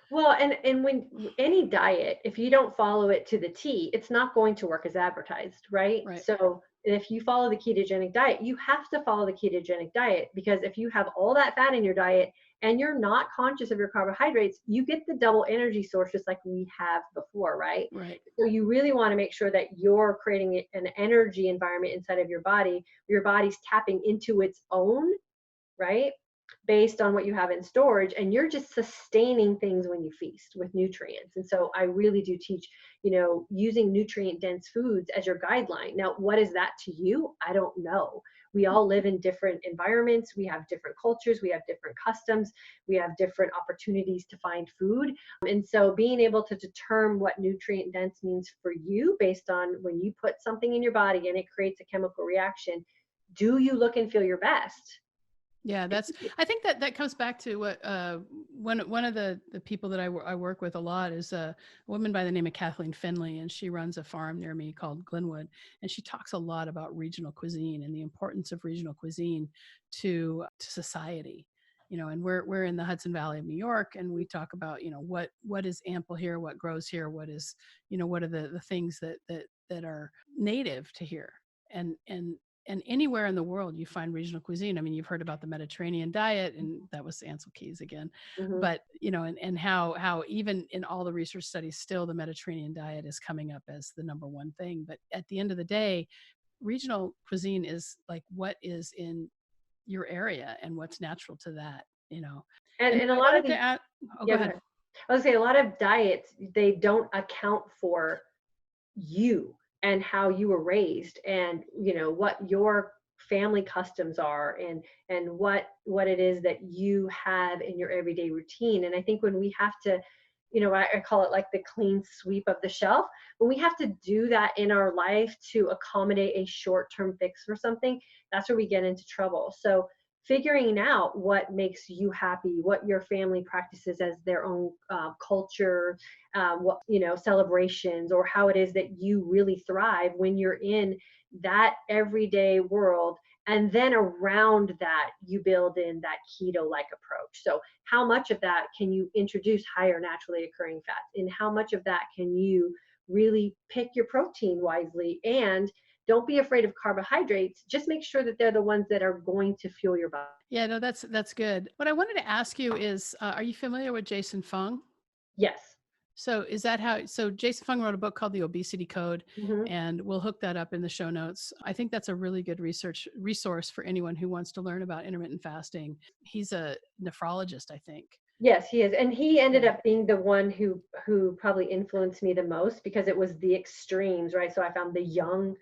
Well, and when any diet, if you don't follow it to the T, it's not going to work as advertised, right? Right. So if you follow the ketogenic diet, you have to follow the ketogenic diet, because if you have all that fat in your diet and you're not conscious of your carbohydrates, you get the double energy source just like we have before, right? Right. So you really want to make sure that you're creating an energy environment inside of your body. Your body's tapping into its own, right? based on what you have in storage, and you're just sustaining things when you feast with nutrients. And so I really do teach, using nutrient dense foods as your guideline. Now, what is that to you? I don't know. We all live in different environments, we have different cultures, we have different customs, we have different opportunities to find food. And so being able to determine what nutrient dense means for you based on when you put something in your body and it creates a chemical reaction, do you look and feel your best? Yeah, I think that comes back to what one of the people that I work with a lot is a woman by the name of Kathleen Finley, and she runs a farm near me called Glenwood, and she talks a lot about regional cuisine and the importance of regional cuisine to society. And we're in the Hudson Valley of New York, and we talk about what is ample here, what grows here, what is what are the things that are native to here, and anywhere in the world you find regional cuisine. I mean, you've heard about the Mediterranean diet, and that was Ansel Keys again. Mm-hmm. But and how even in all the research studies, still the Mediterranean diet is coming up as the number one thing. But at the end of the day, regional cuisine is like what is in your area and what's natural to that. And a I lot of wanted to these, add. Oh, yeah, go ahead. I would say a lot of diets, they don't account for you and how you were raised, and what your family customs are, and what it is that you have in your everyday routine. And I think when we have to, I call it like the clean sweep of the shelf, when we have to do that in our life to accommodate a short-term fix for something, that's where we get into trouble. So figuring out what makes you happy, what your family practices as their own culture, what celebrations, or how it is that you really thrive when you're in that everyday world. And then around that, you build in that keto-like approach. So how much of that can you introduce higher naturally occurring fats? And how much of that can you really pick your protein wisely? And don't be afraid of carbohydrates. Just make sure that they're the ones that are going to fuel your body. Yeah, no, that's good. What I wanted to ask you is, are you familiar with Jason Fung? Yes. So is that how, so Jason Fung wrote a book called The Obesity Code, Mm-hmm. and we'll hook that up in the show notes. I think that's a really good resource for anyone who wants to learn about intermittent fasting. He's a nephrologist, I think. Yes, he is. And he ended Yeah. up being the one who probably influenced me the most, because it was the extremes, right? So I found the young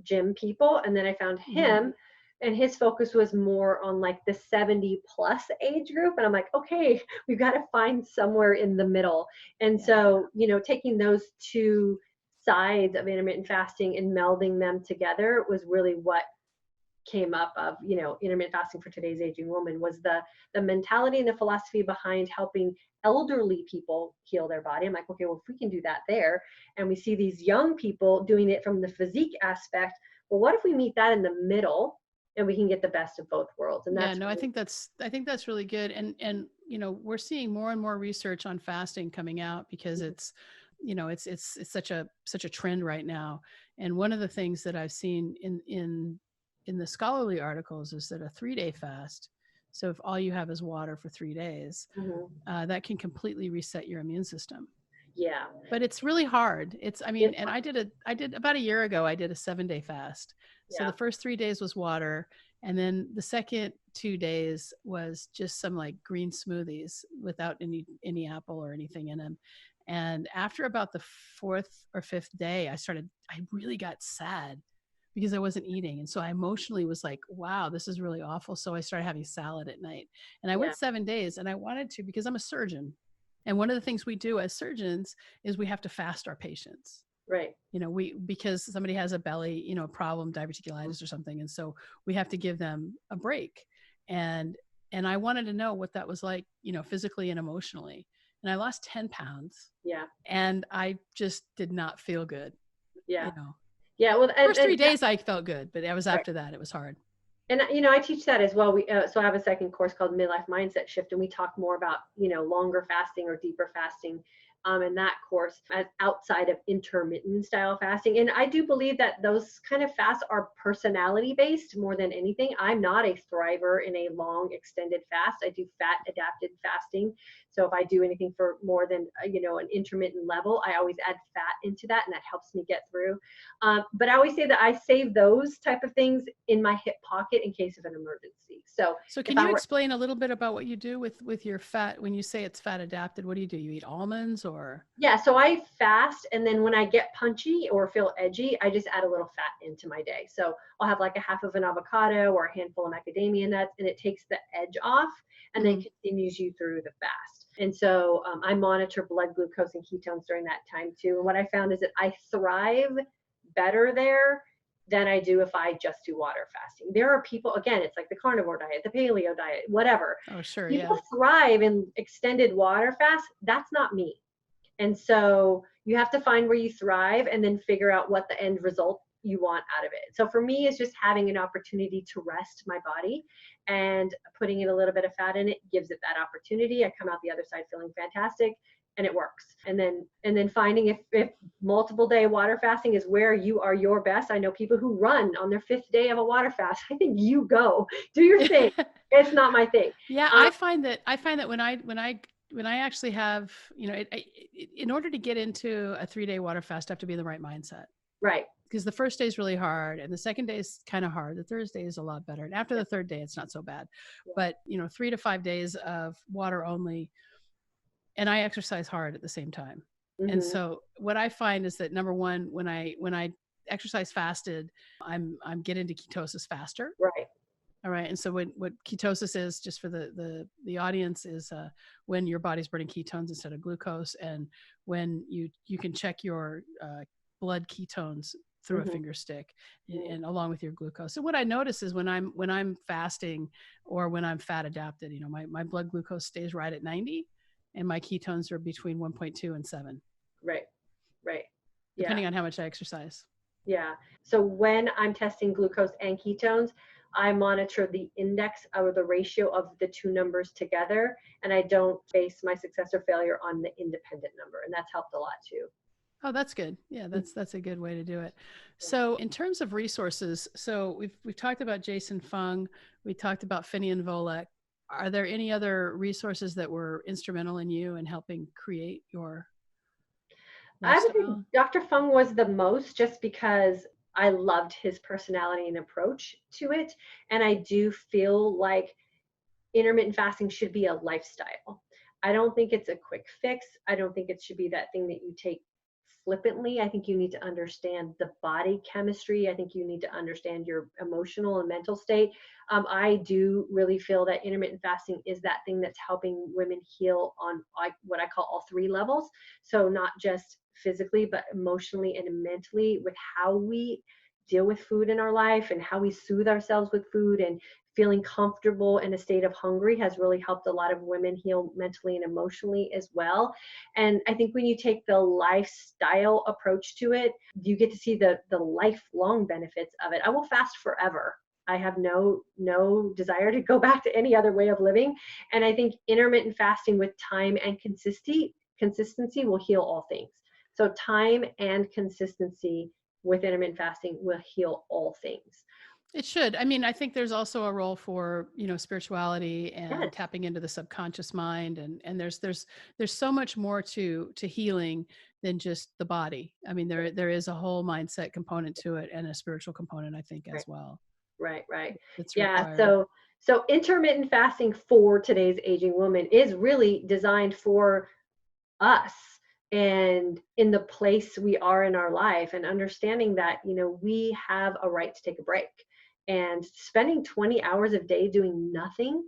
gym people, and then I found him, and his focus was more on like the 70 plus age group. And I'm like, okay, we've got to find somewhere in the middle. And Yeah. so, taking those two sides of intermittent fasting and melding them together was really what came up of intermittent fasting for today's aging woman, was the mentality and the philosophy behind helping elderly people heal their body. I'm like, okay, well, if we can do that there, and we see these young people doing it from the physique aspect, well, what if we meet that in the middle and we can get the best of both worlds? And that's I think that's really good. And we're seeing more and more research on fasting coming out, because it's such a trend right now. And one of the things that I've seen in the scholarly articles is that a 3-day fast, so if all you have is water for 3 days, that can completely reset your immune system. Yeah. But it's really hard. And I did about a year ago, I did a 7-day fast. So the first 3 days was water. And then the second 2 days was just some like green smoothies without any apple or anything in them. And after about the 4th or 5th day, I really got sad because I wasn't eating. And so I emotionally was like, wow, this is really awful. So I started having salad at night, and I went 7 days, and I wanted to, because I'm a surgeon. And one of the things we do as surgeons is we have to fast our patients. Right. Because somebody has a belly, problem, diverticulitis or something. And so we have to give them a break. And I wanted to know what that was like, physically and emotionally. And I lost 10 pounds. Yeah. And I just did not feel good. Yeah. Yeah. Well, first 3 days I felt good, but it was after that, it was hard. And I teach that as well. So I have a second course called Midlife Mindset Shift, and we talk more about longer fasting or deeper fasting. in that course as outside of intermittent style fasting. And I do believe that those kind of fasts are personality based more than anything. I'm not a thriver in a long extended fast. I do fat adapted fasting. So if I do anything for more than an intermittent level, I always add fat into that, and that helps me get through. But I always say that I save those type of things in my hip pocket in case of an emergency. So So if can I you were, explain a little bit about what you do with your fat when you say it's fat adapted? What do? You eat almonds or? yeah, so I fast, and then when I get punchy or feel edgy, I just add a little fat into my day. So I'll have like a half of an avocado or a handful of macadamia nuts, and it takes the edge off and then Mhm. continues you through the fast. And so I monitor blood glucose and ketones during that time too. And what I found is that I thrive better there than I do if I just do water fasting. There are people, again, it's like the carnivore diet, the paleo diet, whatever. Oh, sure. People Yeah. thrive in extended water fast. That's not me. And so you have to find where you thrive and then figure out what the end result you want out of it. So for me, it's just having an opportunity to rest my body, and putting in a little bit of fat in it gives it that opportunity. I come out the other side feeling fantastic, and it works. And then finding if multiple day water fasting is where you are your best. I know people who run on their 5th day of a water fast. I think you go do your thing. It's not my thing. Yeah, Um, I find that when I actually have, in order to get into a 3-day water fast, I have to be in the right mindset. right. Because the first day is really hard and the second day is kind of hard. The third day is a lot better. And after Yeah, the third day, it's not so bad. yeah. But, 3 to 5 days of water only, and I exercise hard at the same time. And Hmm. so what I find is that number one, when I exercise fasted, I'm get into ketosis faster. Right. All right. And so what ketosis is, just for the audience, is when your body's burning ketones instead of glucose, and when you can check your blood ketones through a Hmm. finger stick, and along with your glucose. So what I notice is when I'm fasting or when I'm fat adapted, my blood glucose stays right at 90, and my ketones are between 1.2 and 7, Right. Right. Yeah. depending on how much I exercise. Yeah. So when I'm testing glucose and ketones, I monitor the index or the ratio of the two numbers together, and I don't base my success or failure on the independent number. And that's helped a lot too. Oh, that's good. Yeah, Mhm. that's a good way to do it. Yeah. So, in terms of resources, so we've talked about Jason Fung, we talked about Finian Volek. Are there any other resources that were instrumental in you in helping create your I would say lifestyle? Dr. Fung was the most, just because I loved his personality and approach to it. And I do feel like intermittent fasting should be a lifestyle. I don't think it's a quick fix. I don't think it should be that thing that you take flippantly. I think you need to understand the body chemistry. I think you need to understand your emotional and mental state. I do really feel that intermittent fasting is that thing that's helping women heal on what I call all three levels. So not just physically, but emotionally and mentally, with how we deal with food in our life and how we soothe ourselves with food, and feeling comfortable in a state of hungry has really helped a lot of women heal mentally and emotionally as well. And I think when you take the lifestyle approach to it, you get to see the lifelong benefits of it. I will fast forever. I have no desire to go back to any other way of living. And I think intermittent fasting with time and consistency will heal all things. So time and consistency with intermittent fasting will heal all things. It should. I mean, I think there's also a role for, spirituality and Yes. tapping into the subconscious mind, and there's so much more to healing than just the body. I mean, there is a whole mindset component to it and a spiritual component, I think, Right. as well. Right, right. That's Yeah, required. so intermittent fasting for today's aging woman is really designed for us, and in the place we are in our life, and understanding that, we have a right to take a break. And spending 20 hours a day doing nothing,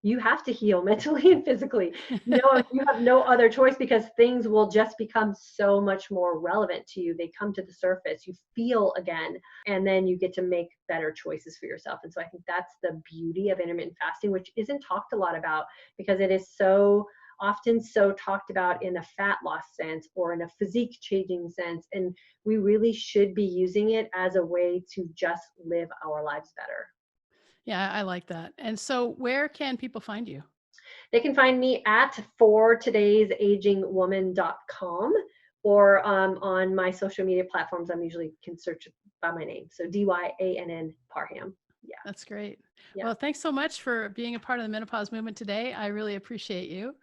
you have to heal mentally and physically. You have no other choice, because things will just become so much more relevant to you. They come to the surface, you feel again, and then you get to make better choices for yourself. And so I think that's the beauty of intermittent fasting, which isn't talked a lot about, because it is so often so talked about in a fat loss sense or in a physique changing sense. And we really should be using it as a way to just live our lives better. Yeah, I like that. And so, where can people find you? They can find me at fortoday'sagingwoman.com or on my social media platforms. I'm usually can search by my name. So Dyann Parham. Yeah. That's great. Yeah. Well, thanks so much for being a part of the menopause movement today. I really appreciate you.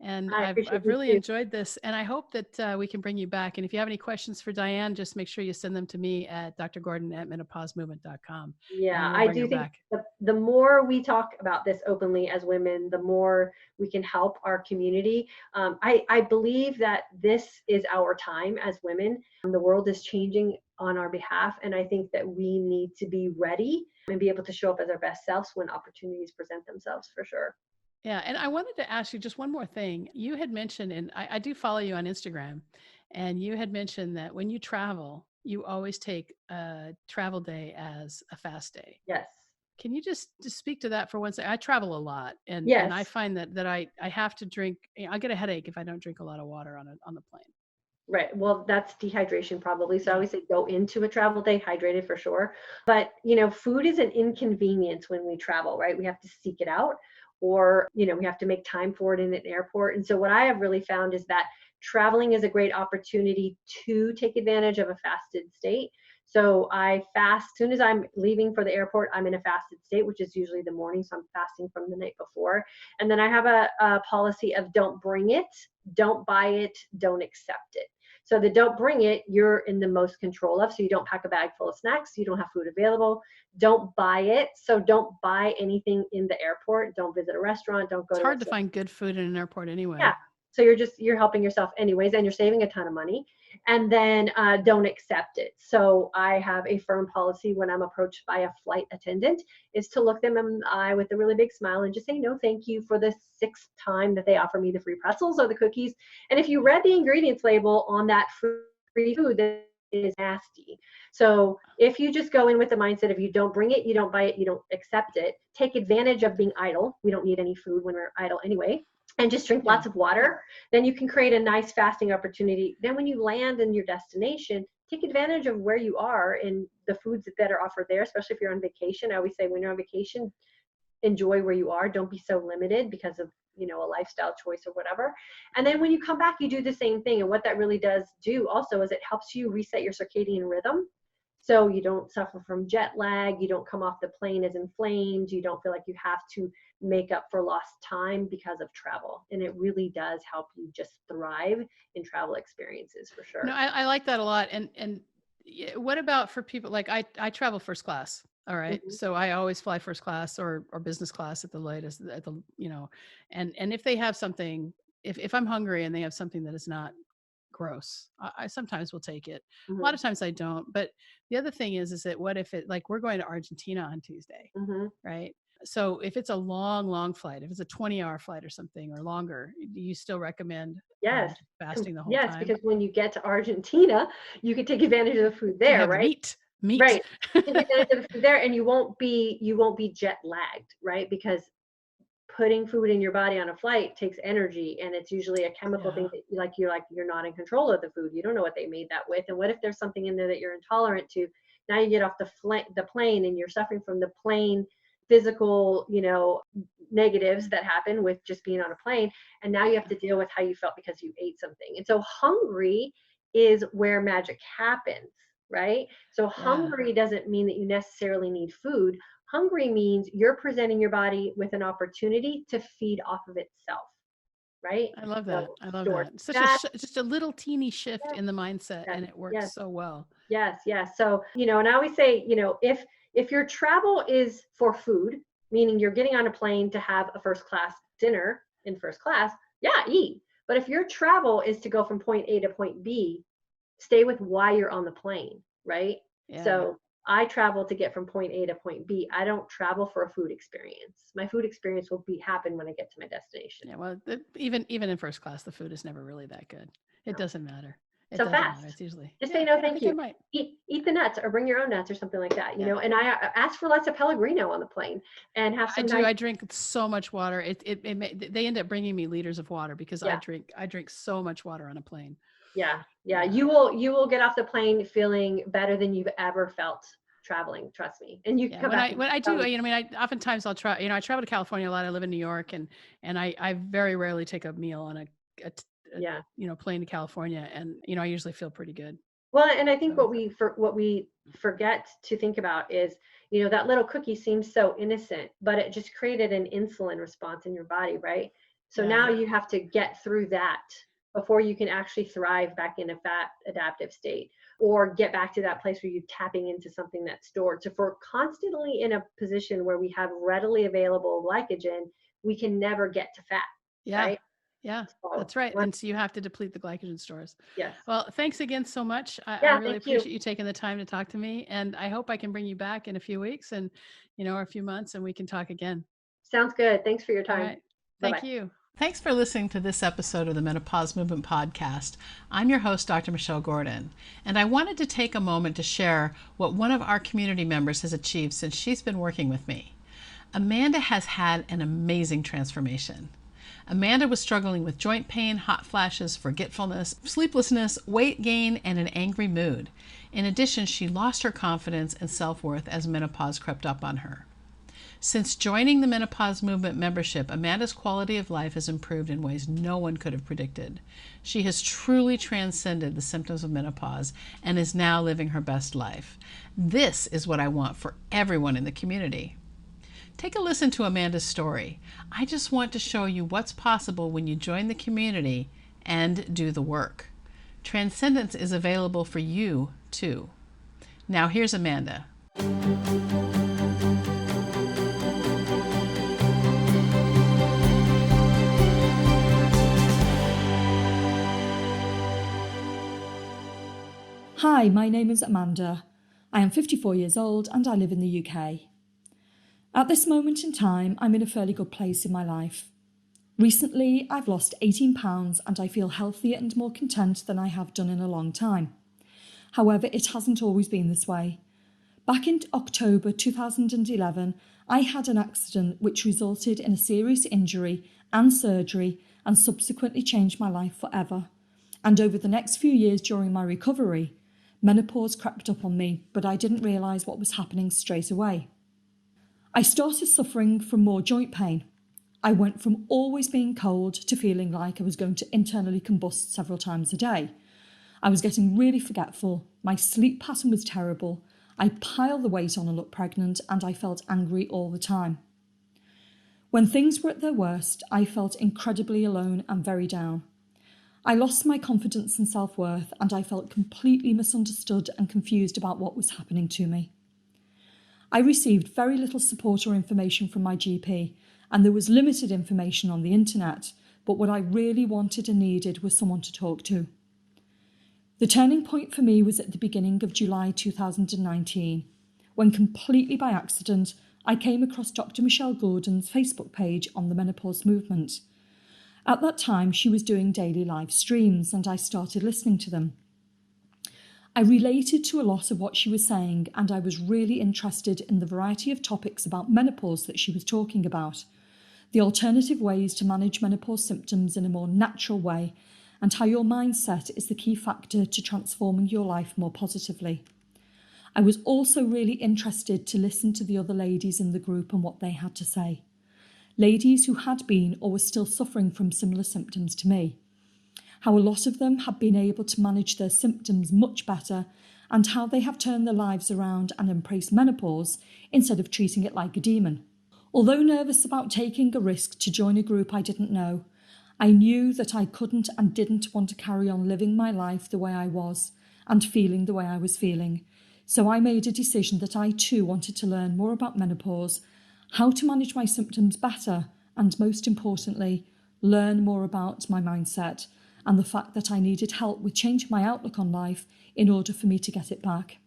And I appreciate I've you really too. enjoyed this. And I hope that we can bring you back. And if you have any questions for Dy Ann, just make sure you send them to me at drgordon@menopausemovement.com, Yeah, and we'll I bring do her think back. the more we talk about this openly as women, the more we can help our community. I believe that this is our time as women. The world is changing on our behalf, and I think that we need to be ready and be able to show up as our best selves when opportunities present themselves, for sure. Yeah. And I wanted to ask you just one more thing. You had mentioned, and I do follow you on Instagram, and you had mentioned that when you travel, you always take a travel day as a fast day. Yes. Can you just speak to that for one second? I travel a lot, and I Yes. find that I have to drink. I get a headache if I don't drink a lot of water on the plane. Right. Well, that's dehydration probably. So I Yeah. always say go into a travel day hydrated for sure. But, food is an inconvenience when we travel, right? We have to seek it out or, we have to make time for it in an airport. And so what I have really found is that traveling is a great opportunity to take advantage of a fasted state. So I fast as soon as I'm leaving for the airport, I'm in a fasted state, which is usually the morning. So I'm fasting from the night before. And then I have a policy of don't bring it, don't buy it, don't accept it. So the don't bring it, you're in the most control of. So you don't pack a bag full of snacks. You don't have food available. Don't buy it. So don't buy anything in the airport. Don't visit a restaurant. Don't go It's to a hard to find good food in an airport yeah. anyway. So you're helping yourself anyways, and you're saving a ton of money. And then don't accept it. So I have a firm policy when I'm approached by a flight attendant is to look them in the eye with a really big smile and just say no, thank you for the sixth time that they offer me the free pretzels or the cookies. And if you read the ingredients label on that free food, that is nasty. So if you just go in with the mindset of you don't bring it, you don't buy it, you don't accept it, take advantage of being idle. We don't need any food when we're idle anyway, and just drink Yeah. lots of water, then you can create a nice fasting opportunity. Then when you land in your destination, take advantage of where you are and the foods that are offered there, especially if you're on vacation. I always say when you're on vacation, enjoy where you are. Don't be so limited because of a lifestyle choice or whatever. And then when you come back, you do the same thing. And what that really does do also is it helps you reset your circadian rhythm. So you don't suffer from jet lag. You don't come off the plane as inflamed. You don't feel like you have to make up for lost time because of travel. And it really does help you just thrive in travel experiences for No, sure. I like that a lot. And what about for people like I travel first class. All right. Mhm. So I always fly first class or business class at the latest at the, and if they have something, if I'm hungry and they have something that is not gross, I sometimes will take it. A lot Mhm. of times I don't. But the other thing is that what if it like we're going to Argentina on Tuesday, Mhm. right? So if it's a long flight, if it's a 20-hour flight or something or longer, do you still recommend Yes. just fasting the whole Yes, time? because when you get to Argentina, you can take advantage of the food You there, have the right? meat. Right. Take advantage of the food there, and you won't be jet lagged, right? Because putting food in your body on a flight takes energy, and it's usually a chemical thing Yeah. that you're not in control of the food. You don't know what they made that with, and what if there's something in there that you're intolerant to? Now you get off the plane and you're suffering from the plane physical negatives that happen with just being on a plane, and now you have Yeah. to deal with how you felt because you ate something. And so hungry is where magic happens, right? So Yeah. hungry doesn't mean that you necessarily need food. Hungry means you're presenting your body with an opportunity to feed off of itself, right? I love So that. I love short that. Such a fast, just a little teeny shift yes, in the mindset, yes, and it works yes, so well. yes, yes. So, and I always say, if your travel is for food, meaning you're getting on a plane to have a first class dinner in first class, yeah, eat. But if your travel is to go from point A to point B, stay with why you're on the plane, right? Yeah. So I travel to get from point A to point B. I don't travel for a food experience. My food experience will be happen when I get to my destination. Yeah. Well, even in first class, the food is never really that good. It No. doesn't matter. It So doesn't matter. fast. It's usually, Just say yeah, no, I thank think I you. might. Eat the nuts or bring your own nuts or something like that, Yeah. And I ask for lots of Pellegrino on the plane and have I some do. nice, I drink so much water. They end up bringing me liters of water because yeah, I drink so much water on a plane. yeah, yeah. Yeah. You will get off the plane feeling better than you've ever felt traveling, trust me. And you can Yeah. come back and When I tell do, me. oftentimes I'll try, I travel to California a lot. I live in New York, and I very rarely take a meal on a, a Yeah. plane to California. And, I usually feel pretty good. Well, and I think So what we forget to think about is, that little cookie seems so innocent, but it just created an insulin response in your body, right? So yeah. now you have to get through that before you can actually thrive back in a fat adaptive state or get back to that place where you're tapping into something that's stored. So if we're constantly in a position where we have readily available glycogen, we can never get to fat, Yeah. right? Yeah, So that's right. And so you have to deplete the glycogen stores. yes. Well, thanks again so much. I Yeah, really thank you. appreciate you taking the time to talk to me. And I hope I can bring you back in a few weeks and, or a few months, and we can talk again. Sounds good. Thanks for your All time. right. Thank Bye-bye. you. Thanks for listening to this episode of the Menopause Movement Podcast. I'm your host, Dr. Michelle Gordon, and I wanted to take a moment to share what one of our community members has achieved since she's been working with me. Amanda has had an amazing transformation. Amanda was struggling with joint pain, hot flashes, forgetfulness, sleeplessness, weight gain, and an angry mood. In addition, she lost her confidence and self-worth as menopause crept up on her. Since joining the Menopause Movement membership, Amanda's quality of life has improved in ways no one could have predicted. She has truly transcended the symptoms of menopause and is now living her best life. This is what I want for everyone in the community. Take a listen to Amanda's story. I just want to show you what's possible when you join the community and do the work. Transcendence is available for you, too. Now here's Amanda. Hi, my name is Amanda. I am 54 years old and I live in the UK. At this moment in time, I'm in a fairly good place in my life. Recently, I've lost 18 pounds and I feel healthier and more content than I have done in a long time. However, it hasn't always been this way. Back in October 2011, I had an accident which resulted in a serious injury and surgery and subsequently changed my life forever. And over the next few years during my recovery, menopause crept up on me, but I didn't realise what was happening straight away. I started suffering from more joint pain. I went from always being cold to feeling like I was going to internally combust several times a day. I was getting really forgetful, my sleep pattern was terrible, I piled the weight on and looked pregnant, and I felt angry all the time. When things were at their worst, I felt incredibly alone and very down. I lost my confidence and self-worth, and I felt completely misunderstood and confused about what was happening to me. I received very little support or information from my GP, and there was limited information on the internet, but what I really wanted and needed was someone to talk to. The turning point for me was at the beginning of July 2019, when completely by accident, I came across Dr. Michelle Gordon's Facebook page on the menopause movement. At that time, she was doing daily live streams, and I started listening to them. I related to a lot of what she was saying, and I was really interested in the variety of topics about menopause that she was talking about, the alternative ways to manage menopause symptoms in a more natural way, and how your mindset is the key factor to transforming your life more positively. I was also really interested to listen to the other ladies in the group and what they had to say. Ladies who had been or were still suffering from similar symptoms to me. How a lot of them have been able to manage their symptoms much better, and how they have turned their lives around and embraced menopause instead of treating it like a demon. Although nervous about taking a risk to join a group I didn't know, I knew that I couldn't and didn't want to carry on living my life the way I was and feeling the way I was feeling. So I made a decision that I too wanted to learn more about menopause, how to manage my symptoms better, and most importantly, learn more about my mindset and the fact that I needed help with changing my outlook on life in order for me to get it back.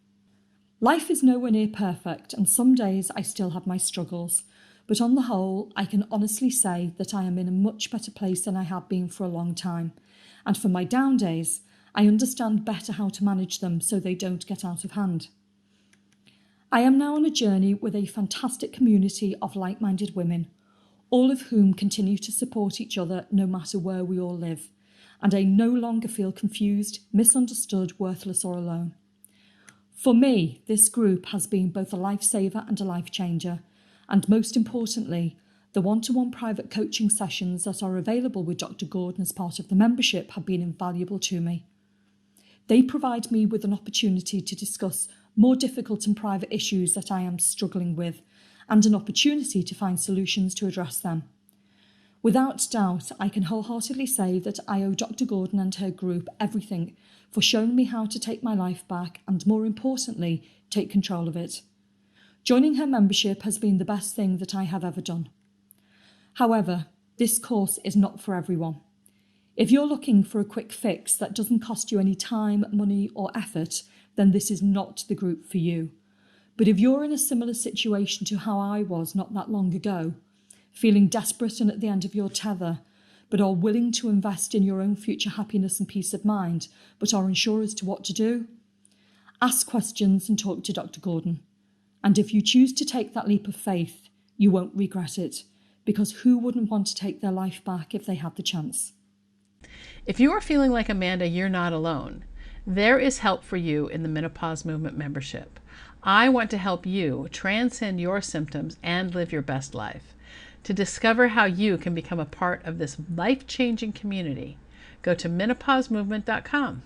Life is nowhere near perfect, and some days I still have my struggles, but on the whole, I can honestly say that I am in a much better place than I have been for a long time, and for my down days, I understand better how to manage them so they don't get out of hand. I am now on a journey with a fantastic community of like-minded women, all of whom continue to support each other no matter where we all live, and I no longer feel confused, misunderstood, worthless or alone. For me, this group has been both a lifesaver and a life changer, and most importantly, the one-to-one private coaching sessions that are available with Dr. Gordon as part of the membership have been invaluable to me. They provide me with an opportunity to discuss more difficult and private issues that I am struggling with, and an opportunity to find solutions to address them. Without doubt, I can wholeheartedly say that I owe Dr. Gordon and her group everything for showing me how to take my life back and, more importantly, take control of it. Joining her membership has been the best thing that I have ever done. However, this course is not for everyone. If you're looking for a quick fix that doesn't cost you any time, money, or effort, then this is not the group for you. But if you're in a similar situation to how I was not that long ago, feeling desperate and at the end of your tether, but are willing to invest in your own future happiness and peace of mind, but are unsure as to what to do, ask questions and talk to Dr. Gordon. And if you choose to take that leap of faith, you won't regret it, because who wouldn't want to take their life back if they had the chance? If you are feeling like Amanda, you're not alone. There is help for you in the Menopause Movement membership. I want to help you transcend your symptoms and live your best life. To discover how you can become a part of this life-changing community, go to menopausemovement.com.